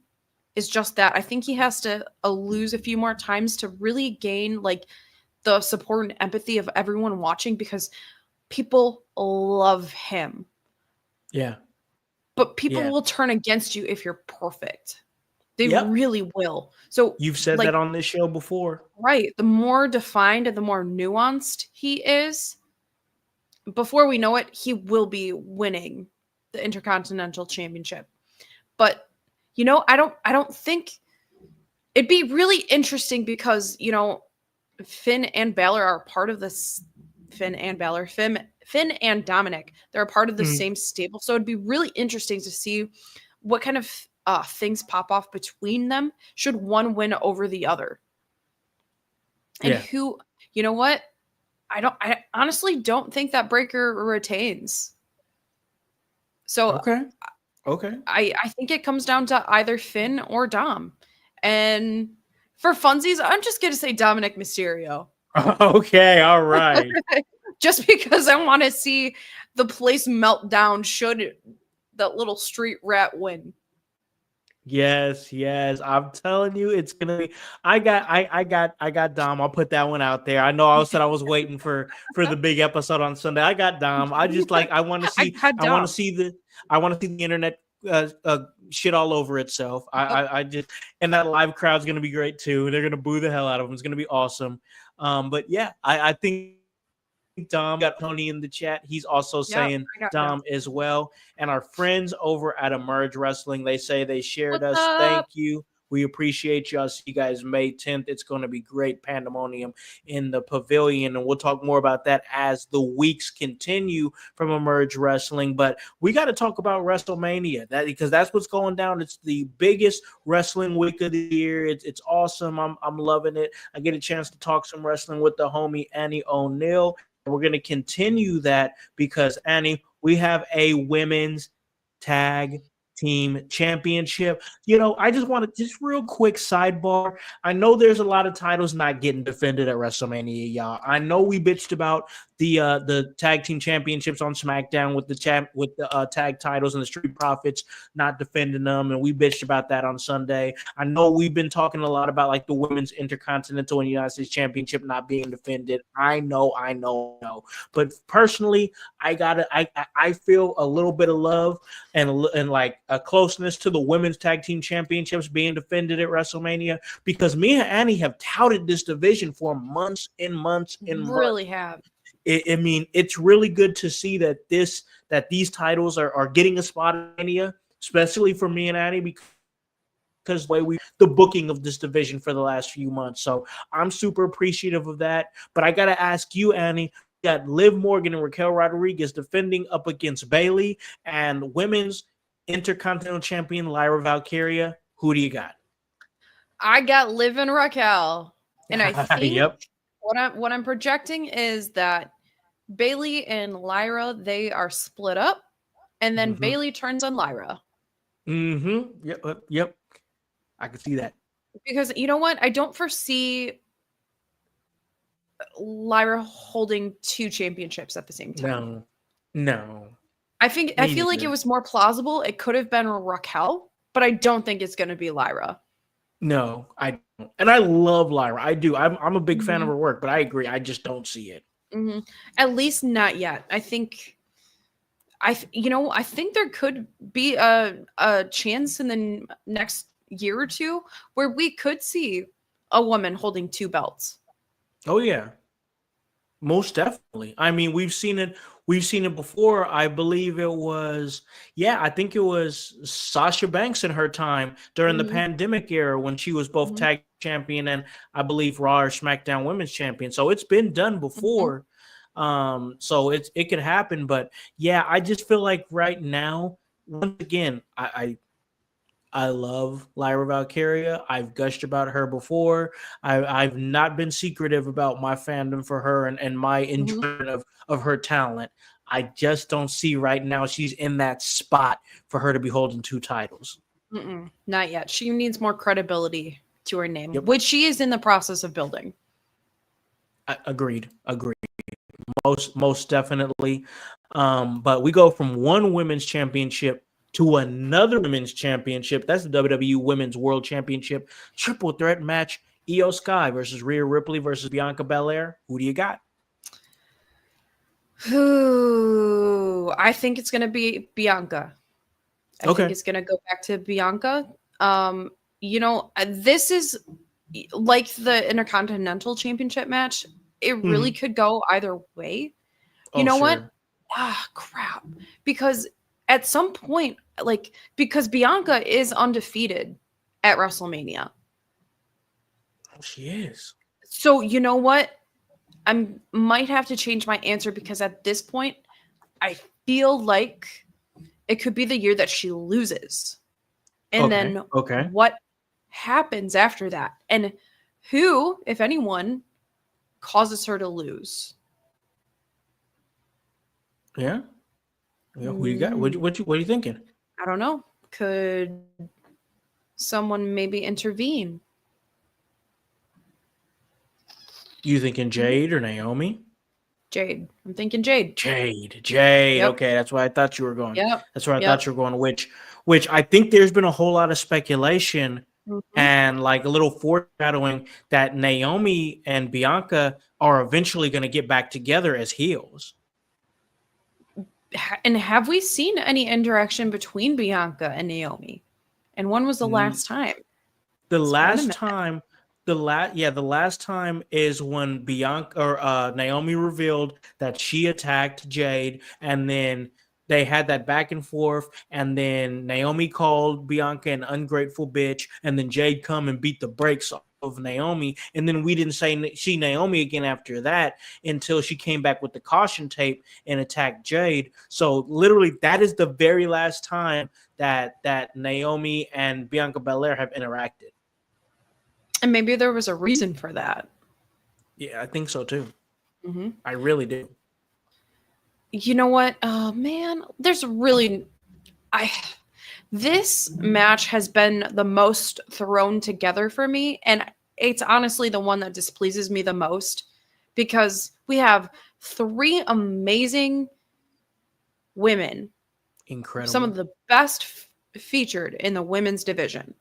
is just that. I think he has to lose a few more times to really gain like the support and empathy of everyone watching because people love him. Yeah. But people will turn against you if you're perfect. They really will. So you've said that on this show before. Right. The more defined and the more nuanced he is, before we know it, he will be winning the Intercontinental Championship. But, I don't think it'd be really interesting because, Finn and Balor are part of this. Finn and Dominic, they're a part of the same stable. So it'd be really interesting to see what kind of things pop off between them should one win over the other. And who, what? I honestly don't think that Breaker retains. So okay. I think it comes down to either Finn or Dom. And for funsies, I'm just going to say Dominic Mysterio. Okay, all right. Just because I want to see the place melt down should that little street rat win. Yes. I'm telling you, it's gonna be. I got Dom. I'll put that one out there. I know I said I was waiting for the big episode on Sunday. I got Dom. I just I want to see. I want to see the internet shit all over itself. I just, and that live crowd's gonna be great too. They're gonna boo the hell out of them. It's gonna be awesome. But yeah, I think Dom got Tony in the chat. He's also saying Dom as well. And our friends over at Emerge Wrestling, they say they shared us. Thank you. We appreciate y'all. See you guys May 10th. It's going to be great pandemonium in the pavilion, and we'll talk more about that as the weeks continue from Emerge Wrestling. But we got to talk about WrestleMania, because that's what's going down. It's the biggest wrestling week of the year. It's awesome. I'm loving it. I get a chance to talk some wrestling with the homie Annie O'Neal. We're going to continue that because, Annie, we have a women's tag team championship. I just want to real quick sidebar. I know there's a lot of titles not getting defended at WrestleMania, y'all. I know we bitched about the tag team championships on SmackDown with the tag titles and the Street Profits not defending them, and we bitched about that on Sunday. I know we've been talking a lot about like the women's Intercontinental and United States Championship not being defended. I know. But personally, I feel a little bit of love and like a closeness to the women's tag team championships being defended at WrestleMania, because me and Annie have touted this division for months and months and months. Really have. It's really good to see that these titles are getting a spot in Mania, especially for me and Annie, because the booking of this division for the last few months. So I'm super appreciative of that. But I gotta ask you, Annie, you got Liv Morgan and Raquel Rodriguez defending up against Bayley, and women's Intercontinental Champion Lyra Valkyria. Who do you got? I got Liv and Raquel, and I think yep. What I'm projecting is that Bayley and Lyra, they are split up, and then Bayley turns on Lyra. Yep. I can see that. Because you know what? I don't foresee Lyra holding two championships at the same time. No. I feel like it was more plausible. It could have been Raquel, but I don't think it's going to be Lyra. No, I don't. And I love Lyra. I do. I'm a big fan of her work, but I agree. I just don't see it. At least not yet. I think there could be a chance in the next year or two where we could see a woman holding two belts. Oh yeah, most definitely. I mean, we've seen it before. I believe it was, I think it was Sasha Banks in her time during the pandemic era when she was both tag champion and I believe Raw or SmackDown Women's Champion. So it's been done before. So it could happen, but yeah, I just feel like right now, once again, I love Lyra Valkyria. I've gushed about her before. I've not been secretive about my fandom for her and my enjoyment of her talent. I just don't see right now she's in that spot for her to be holding two titles. Not yet. She needs more credibility to her name, which she is in the process of building. Agreed. Most definitely. But we go from one women's championship to another women's championship. That's the WWE Women's World Championship triple threat match. Io Sky versus Rhea Ripley versus Bianca Belair. Who do you got? I think it's going to be Bianca. I think it's going to go back to Bianca. This is like the Intercontinental Championship match. It really could go either way. You know what? Crap. Because at some point, because Bianca is undefeated at WrestleMania. Oh, she is. So you know what? I might have to change my answer because at this point, I feel like it could be the year that she loses. And then what happens after that? And who, if anyone, causes her to lose? Yeah. Who you got? What are you thinking? I don't know. Could someone maybe intervene? You thinking Jade or Naomi? Jade. I'm thinking Jade. Jade. Yep. Okay, that's where I thought you were going. Yep. That's where I thought you were going. Which I think there's been a whole lot of speculation and like a little foreshadowing that Naomi and Bianca are eventually going to get back together as heels. And have we seen any interaction between Bianca and Naomi? And when was the last time? The last time is when Bianca or Naomi revealed that she attacked Jade, and then they had that back and forth, and then Naomi called Bianca an ungrateful bitch, and then Jade come and beat the brakes off of Naomi, and then we didn't see Naomi again after that until she came back with the caution tape and attacked Jade. So literally, that is the very last time that Naomi and Bianca Belair have interacted. And maybe there was a reason for that. Yeah, I think so too. Mm-hmm. I really do. You know what? Oh man, there's really this match has been the most thrown together for me, and it's honestly the one that displeases me the most because we have 3 amazing women, Incredible, some of the best featured in the women's division,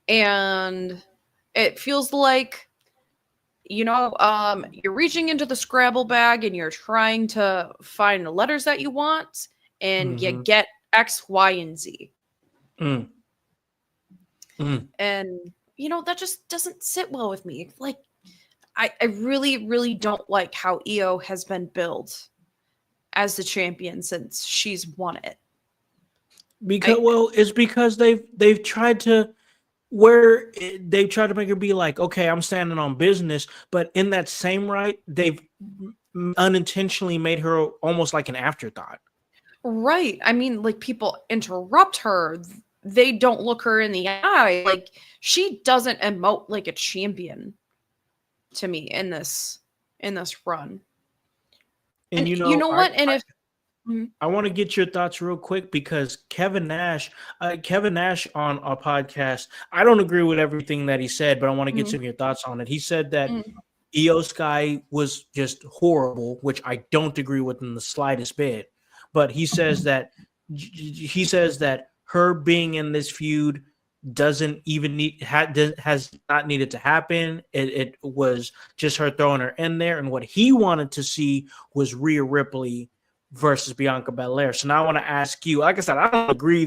and it feels like, you know, you're reaching into the Scrabble bag and you're trying to find the letters that you want, and you get X, Y, and Z. And, you know, that just doesn't sit well with me. Like, I really, really don't like how Io has been billed as the champion since she's won it. Because it's because they've tried to they've tried to make her be like, okay, I'm standing on business, but in that same right, they've unintentionally made her almost like an afterthought. Right. I mean, like, people interrupt her. They don't look her in the eye. Like, she doesn't emote like a champion to me in this run. And you know what? And if I want to get your thoughts real quick because Kevin Nash on a podcast, I don't agree with everything that he said, but I want to get some of your thoughts on it. He said that Io Sky was just horrible, which I don't agree with in the slightest bit. But he says that her being in this feud doesn't even has not needed to happen. It was just her throwing her in there, and what he wanted to see was Rhea Ripley versus Bianca Belair. So now I want to ask you, like I said, I don't agree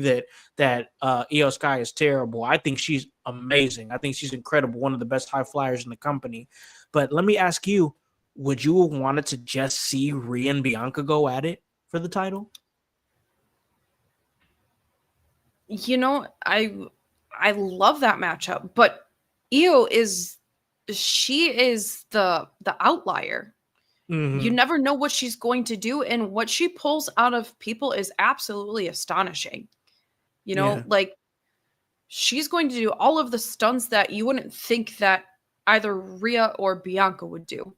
that Io Sky is terrible. I think she's amazing. I think she's incredible, one of the best high flyers in the company. But let me ask you, would you have wanted to just see Rhea and Bianca go at it for the title? You know, I love that matchup, but Io is the outlier. You never know what she's going to do, and what she pulls out of people is absolutely astonishing. You know, like, she's going to do all of the stunts that you wouldn't think that either Rhea or Bianca would do.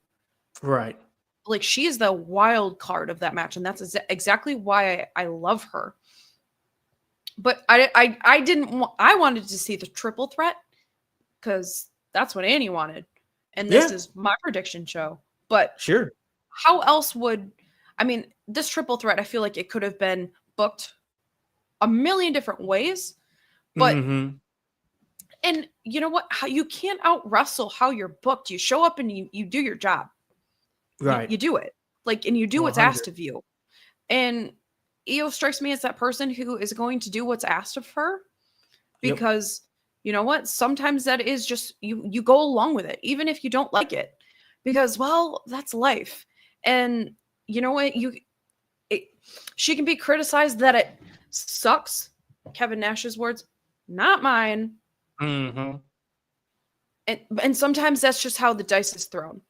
Right. Like, she is the wild card of that match, and that's exactly why I love her. But I wanted to see the triple threat because that's what Annie wanted. And this is my prediction show. But sure, how else would, I mean, this triple threat, I feel like it could have been booked a million different ways. But, and you know what? How you can't out wrestle how you're booked. You show up and you do your job. Right. You do it. Like, and you do 100. What's asked of you. And Io strikes me as that person who is going to do what's asked of her because you know what? Sometimes that is just, you go along with it, even if you don't like it, because, well, that's life. And you know what? She can be criticized that it sucks. Kevin Nash's words, not mine. And sometimes that's just how the dice is thrown.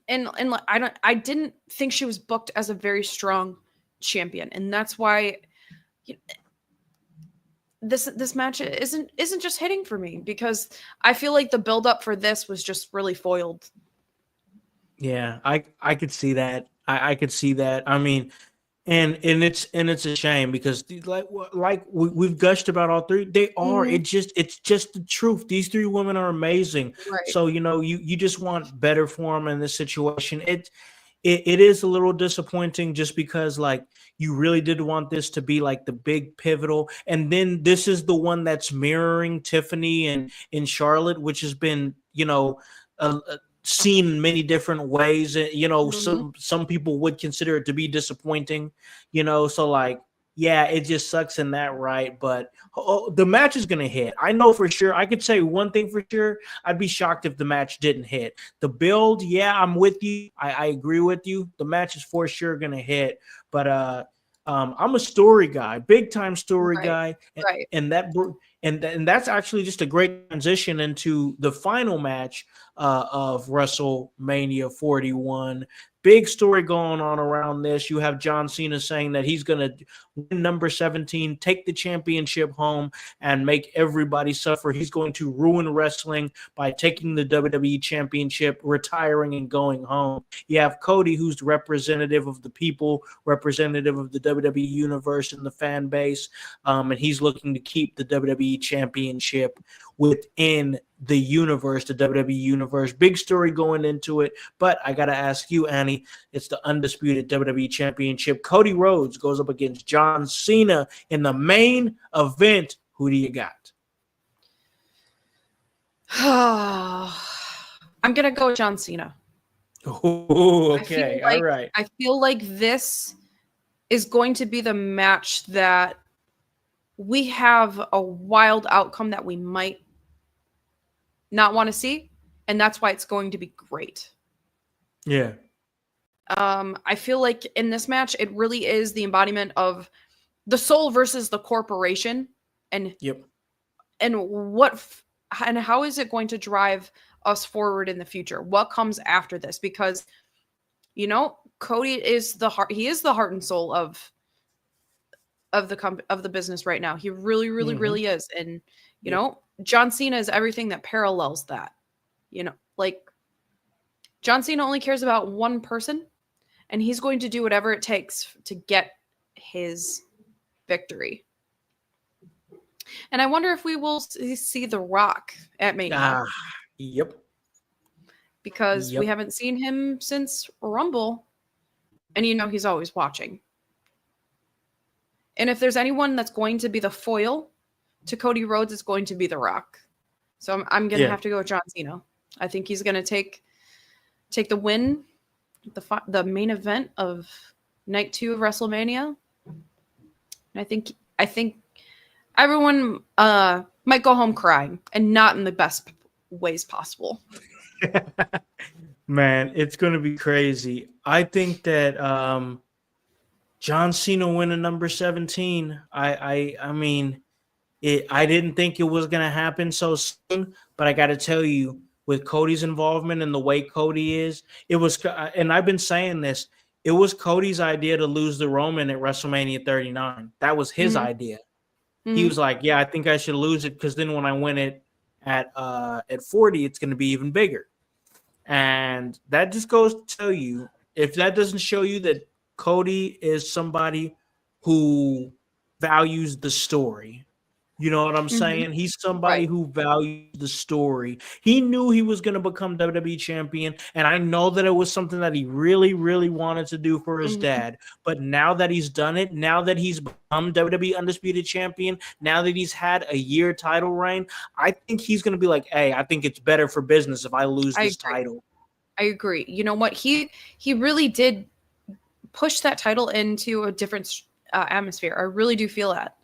And I didn't think she was booked as a very strong champion, and that's why this match isn't just hitting for me, because I feel like the build up for this was just really foiled. Yeah, I could see that. I could see that. I mean, and it's a shame because like we've gushed about all 3. They are. It's just the truth. These 3 women are amazing. Right. So you know you just want better for them in this situation. It is a little disappointing just because like you really did want this to be like the big pivotal, and then this is the one that's mirroring Tiffany and in Charlotte, which has been seen in many different ways. You know, some people would consider it to be disappointing, you know, so like yeah, it just sucks in that right. But the match is gonna hit. I know for sure. I could say one thing for sure. I'd be shocked if the match didn't hit. The build, yeah, I'm with you. I agree with you. The match is for sure gonna hit. But I'm a story guy, big time story Right. guy, Right. and and that's actually just a great transition into the final match of WrestleMania 41. Big story going on around this. You have John Cena saying that he's going to win number 17, take the championship home, and make everybody suffer. He's going to ruin wrestling by taking the WWE championship, retiring, and going home. You have Cody, who's the representative of the people, representative of the WWE universe and the fan base, and he's looking to keep the WWE championship within the universe, the WWE universe. Big story going into it, but I got to ask you, Annie, it's the undisputed WWE championship. Cody Rhodes goes up against John Cena in the main event. Who do you got? I'm going to go with John Cena. Oh, okay. All right. I feel like this is going to be the match that we have a wild outcome that we might not want to see, and that's why it's going to be great. Yeah. I feel like in this match, it really is the embodiment of the soul versus the corporation, and and how is it going to drive us forward in the future? What comes after this? Because Cody is the heart. He is the heart and soul of the business right now. He really, really, really is. And John Cena is everything that parallels that. Like John Cena only cares about one person, and he's going to do whatever it takes to get his victory. And I wonder if we will see The Rock at Mania. Yep. Because we haven't seen him since Rumble, and he's always watching. And if there's anyone that's going to be the foil to Cody Rhodes, it's going to be The Rock. So I'm going to have to go with John Cena. I think he's going to take the win, the main event of night 2 of WrestleMania. And I think everyone might go home crying, and not in the best ways possible. Man, it's going to be crazy. I think that John Cena winning number 17. I mean, I didn't think it was going to happen so soon, but I got to tell you, with Cody's involvement and the way Cody is, it was, and I've been saying this, it was Cody's idea to lose the Roman at WrestleMania 39. That was his idea. He was like, yeah, I think I should lose it, because then when I win it at 40, it's going to be even bigger. And that just goes to tell you, if that doesn't show you that Cody is somebody who values the story. You know what I'm saying? He's somebody who values the story. He knew he was going to become WWE champion, and I know that it was something that he really, really wanted to do for his dad. But now that he's done it, now that he's become WWE undisputed champion, now that he's had a year title reign, I think he's going to be like, hey, I think it's better for business if I lose this title. I agree. You know what? He really did push that title into a different atmosphere. I really do feel that.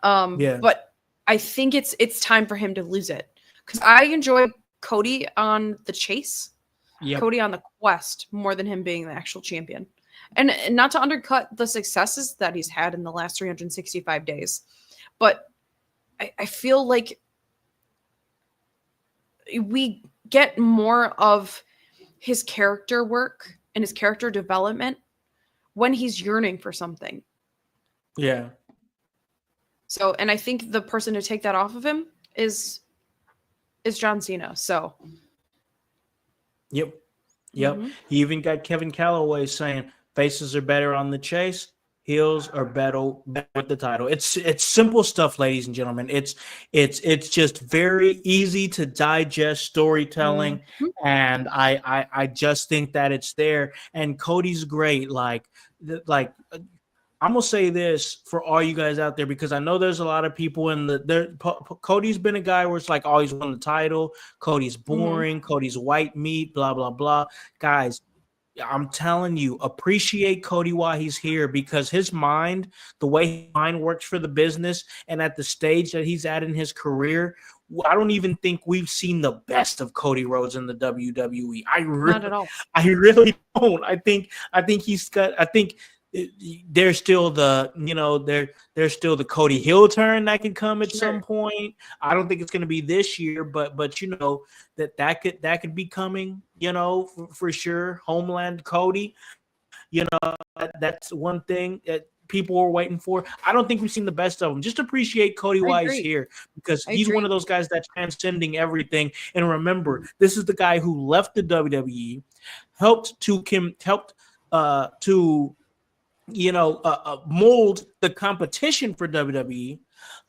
But I think it's time for him to lose it, because I enjoy Cody on the chase, Cody on the quest, more than him being the actual champion. And not to undercut the successes that he's had in the last 365 days, but I feel like we get more of his character work and his character development when he's yearning for something. Yeah. So, and I think the person to take that off of him is John Cena. So, Yep. He even got Kevin Calloway saying faces are better on the chase, heels are better with the title. It's simple stuff, ladies and gentlemen. It's just very easy to digest storytelling, and I just think that it's there. And Cody's great. Like. I'm gonna say this for all you guys out there, because I know there's a lot of people Cody's been a guy where it's like, oh, he's won the title. Cody's boring. Cody's white meat. Blah blah blah. Guys, I'm telling you, appreciate Cody while he's here, because his mind, the way his mind works for the business and at the stage that he's at in his career, I don't even think we've seen the best of Cody Rhodes in the WWE. Not at all. I really don't. I think he's got. I think there's still the there's still the Cody heel turn that can come at some point. I don't think it's going to be this year, but that could be coming. For sure. Homeland Cody. That's one thing that people are waiting for. I don't think we've seen the best of him. Just appreciate Cody while he's here, because he's one of those guys that's transcending everything. And remember, this is the guy who left the WWE, helped to mold the competition for WWE,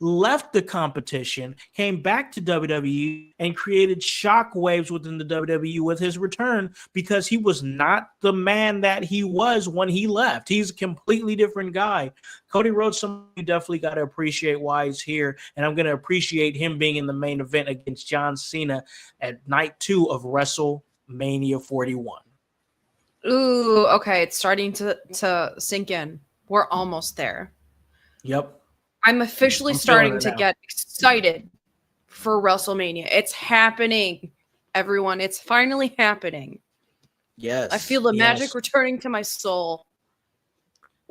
left the competition, came back to WWE, and created shockwaves within the WWE with his return, because he was not the man that he was when he left. He's a completely different guy. Cody Rhodes, somebody you definitely got to appreciate why he's here, and I'm going to appreciate him being in the main event against John Cena at night 2 of WrestleMania 41. Ooh, okay. It's starting to sink in. We're almost there. Yep. I'm officially starting to get excited for WrestleMania. It's happening, everyone. It's finally happening. Yes. I feel the magic returning to my soul.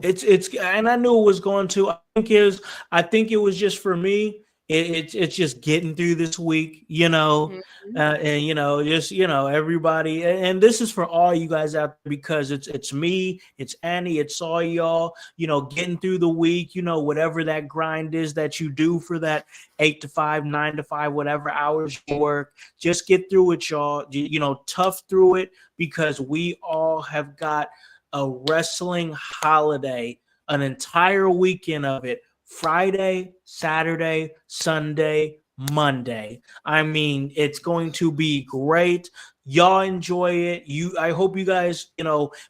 It's and I knew it was going to. I think it was just for me. It's just getting through this week, and just everybody, and this is for all you guys out there, because it's me, it's Annie, it's all y'all, getting through the week, whatever that grind is that you do for that 8 to 5, 9 to 5, whatever hours you work, just get through it, y'all. Tough through it, because we all have got a wrestling holiday, an entire weekend of it. Friday, Saturday, Sunday, Monday. I mean, it's going to be great. Y'all enjoy it. I hope you guys,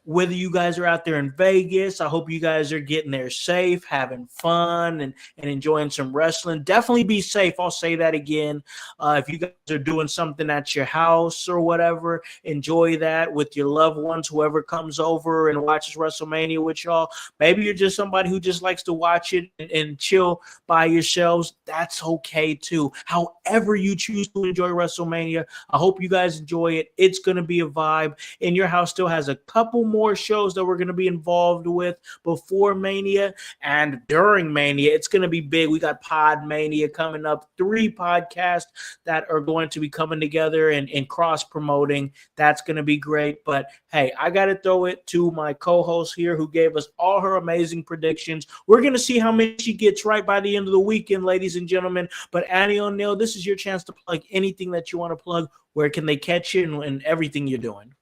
whether you guys are out there in Vegas, I hope you guys are getting there safe, having fun, and enjoying some wrestling. Definitely be safe. I'll say that again. If you guys are doing something at your house or whatever, enjoy that with your loved ones, whoever comes over and watches WrestleMania with y'all. Maybe you're just somebody who just likes to watch it and chill by yourselves. That's okay too. However you choose to enjoy WrestleMania, I hope you guys enjoy it. It's going to be a vibe. And Your House still has a couple more shows that we're going to be involved with before Mania and during Mania. It's going to be big. We got Pod Mania coming up, 3 podcasts that are going to be coming together and cross-promoting. That's going to be great. But, hey, I got to throw it to my co-host here who gave us all her amazing predictions. We're going to see how many she gets right by the end of the weekend, ladies and gentlemen. But Annie O'Neal, this is your chance to plug anything that you want to plug. Where can they catch you and everything you're doing?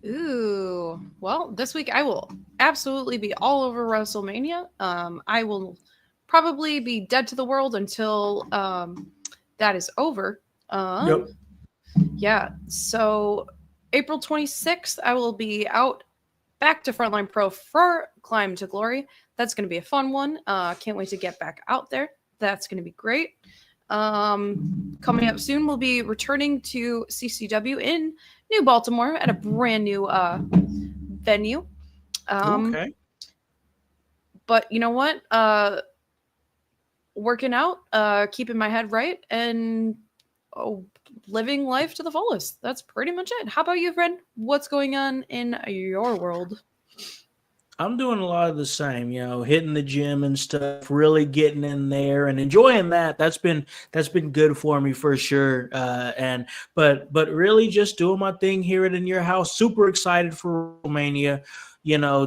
Ooh, well, this week I will absolutely be all over WrestleMania. I will probably be dead to the world until that is over. Yep. Yeah, so April 26th, I will be out back to Frontline Pro for Climb to Glory. That's going to be a fun one. Can't wait to get back out there. That's going to be great. Coming up soon, we'll be returning to CCW in New Baltimore at a brand new venue. Okay. But you know what? Working out, keeping my head right, and living life to the fullest. That's pretty much it. How about you, friend? What's going on in your world? I'm doing a lot of the same, hitting the gym and stuff, really getting in there and enjoying that. That's been good for me for sure. But really just doing my thing here at In Your House. Super excited for WrestleMania.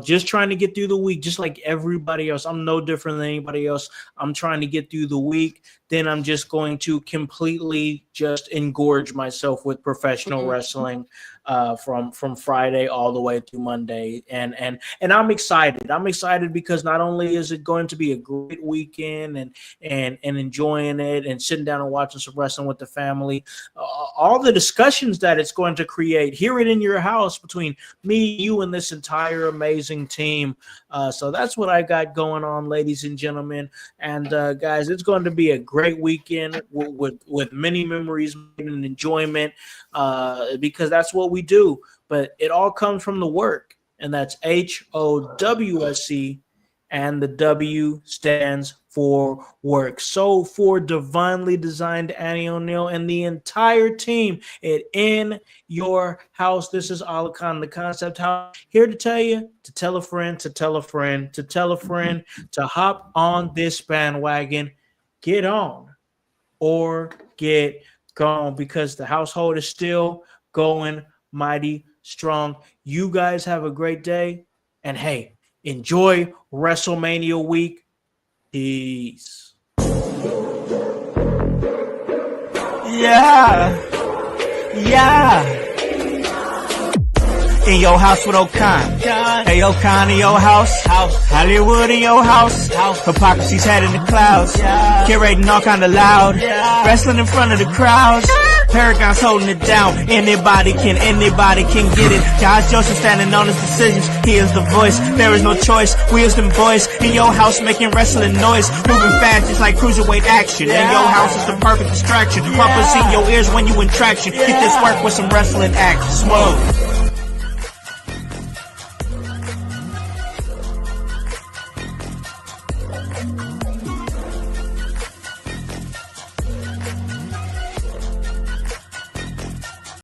Just trying to get through the week, just like everybody else. I'm no different than anybody else. I'm trying to get through the week. Then I'm just going to completely just engorge myself with professional wrestling from Friday all the way through Monday. And I'm excited. I'm excited because not only is it going to be a great weekend and enjoying it and sitting down and watching some wrestling with the family, all the discussions that it's going to create, hear it in your house between me, you, and this entire amazing team. So that's what I got going on, ladies and gentlemen. And guys, it's going to be a great weekend with many memories and enjoyment because that's what we do. but it all comes from the work, and that's HOWSC, and the W stands for work. So for Divinely Designed Annie O'Neal and the entire team at In Your House, this is Alakan, the Concept House, here to tell you to tell a friend, to tell a friend, to tell a friend, to hop on this bandwagon, get on or get gone, because the household is still going mighty strong. You guys have a great day, and hey, enjoy WrestleMania week. Peace. Yeah. In your house with O'Kon. Hey, O'Kon in your house. Hollywood in your house. Hypocrisy's head in the clouds. Curating all kind of loud. Wrestling in front of the crowds. Paragon's holding it down. Anybody can get it. Josh Joseph standing on his decisions. He is the voice. There is no choice. We as them boys in your house making wrestling noise. Moving fast just like cruiserweight action. In your house is the perfect distraction. Pumpers in your ears when you in traction. Get this work with some wrestling action. Smoke.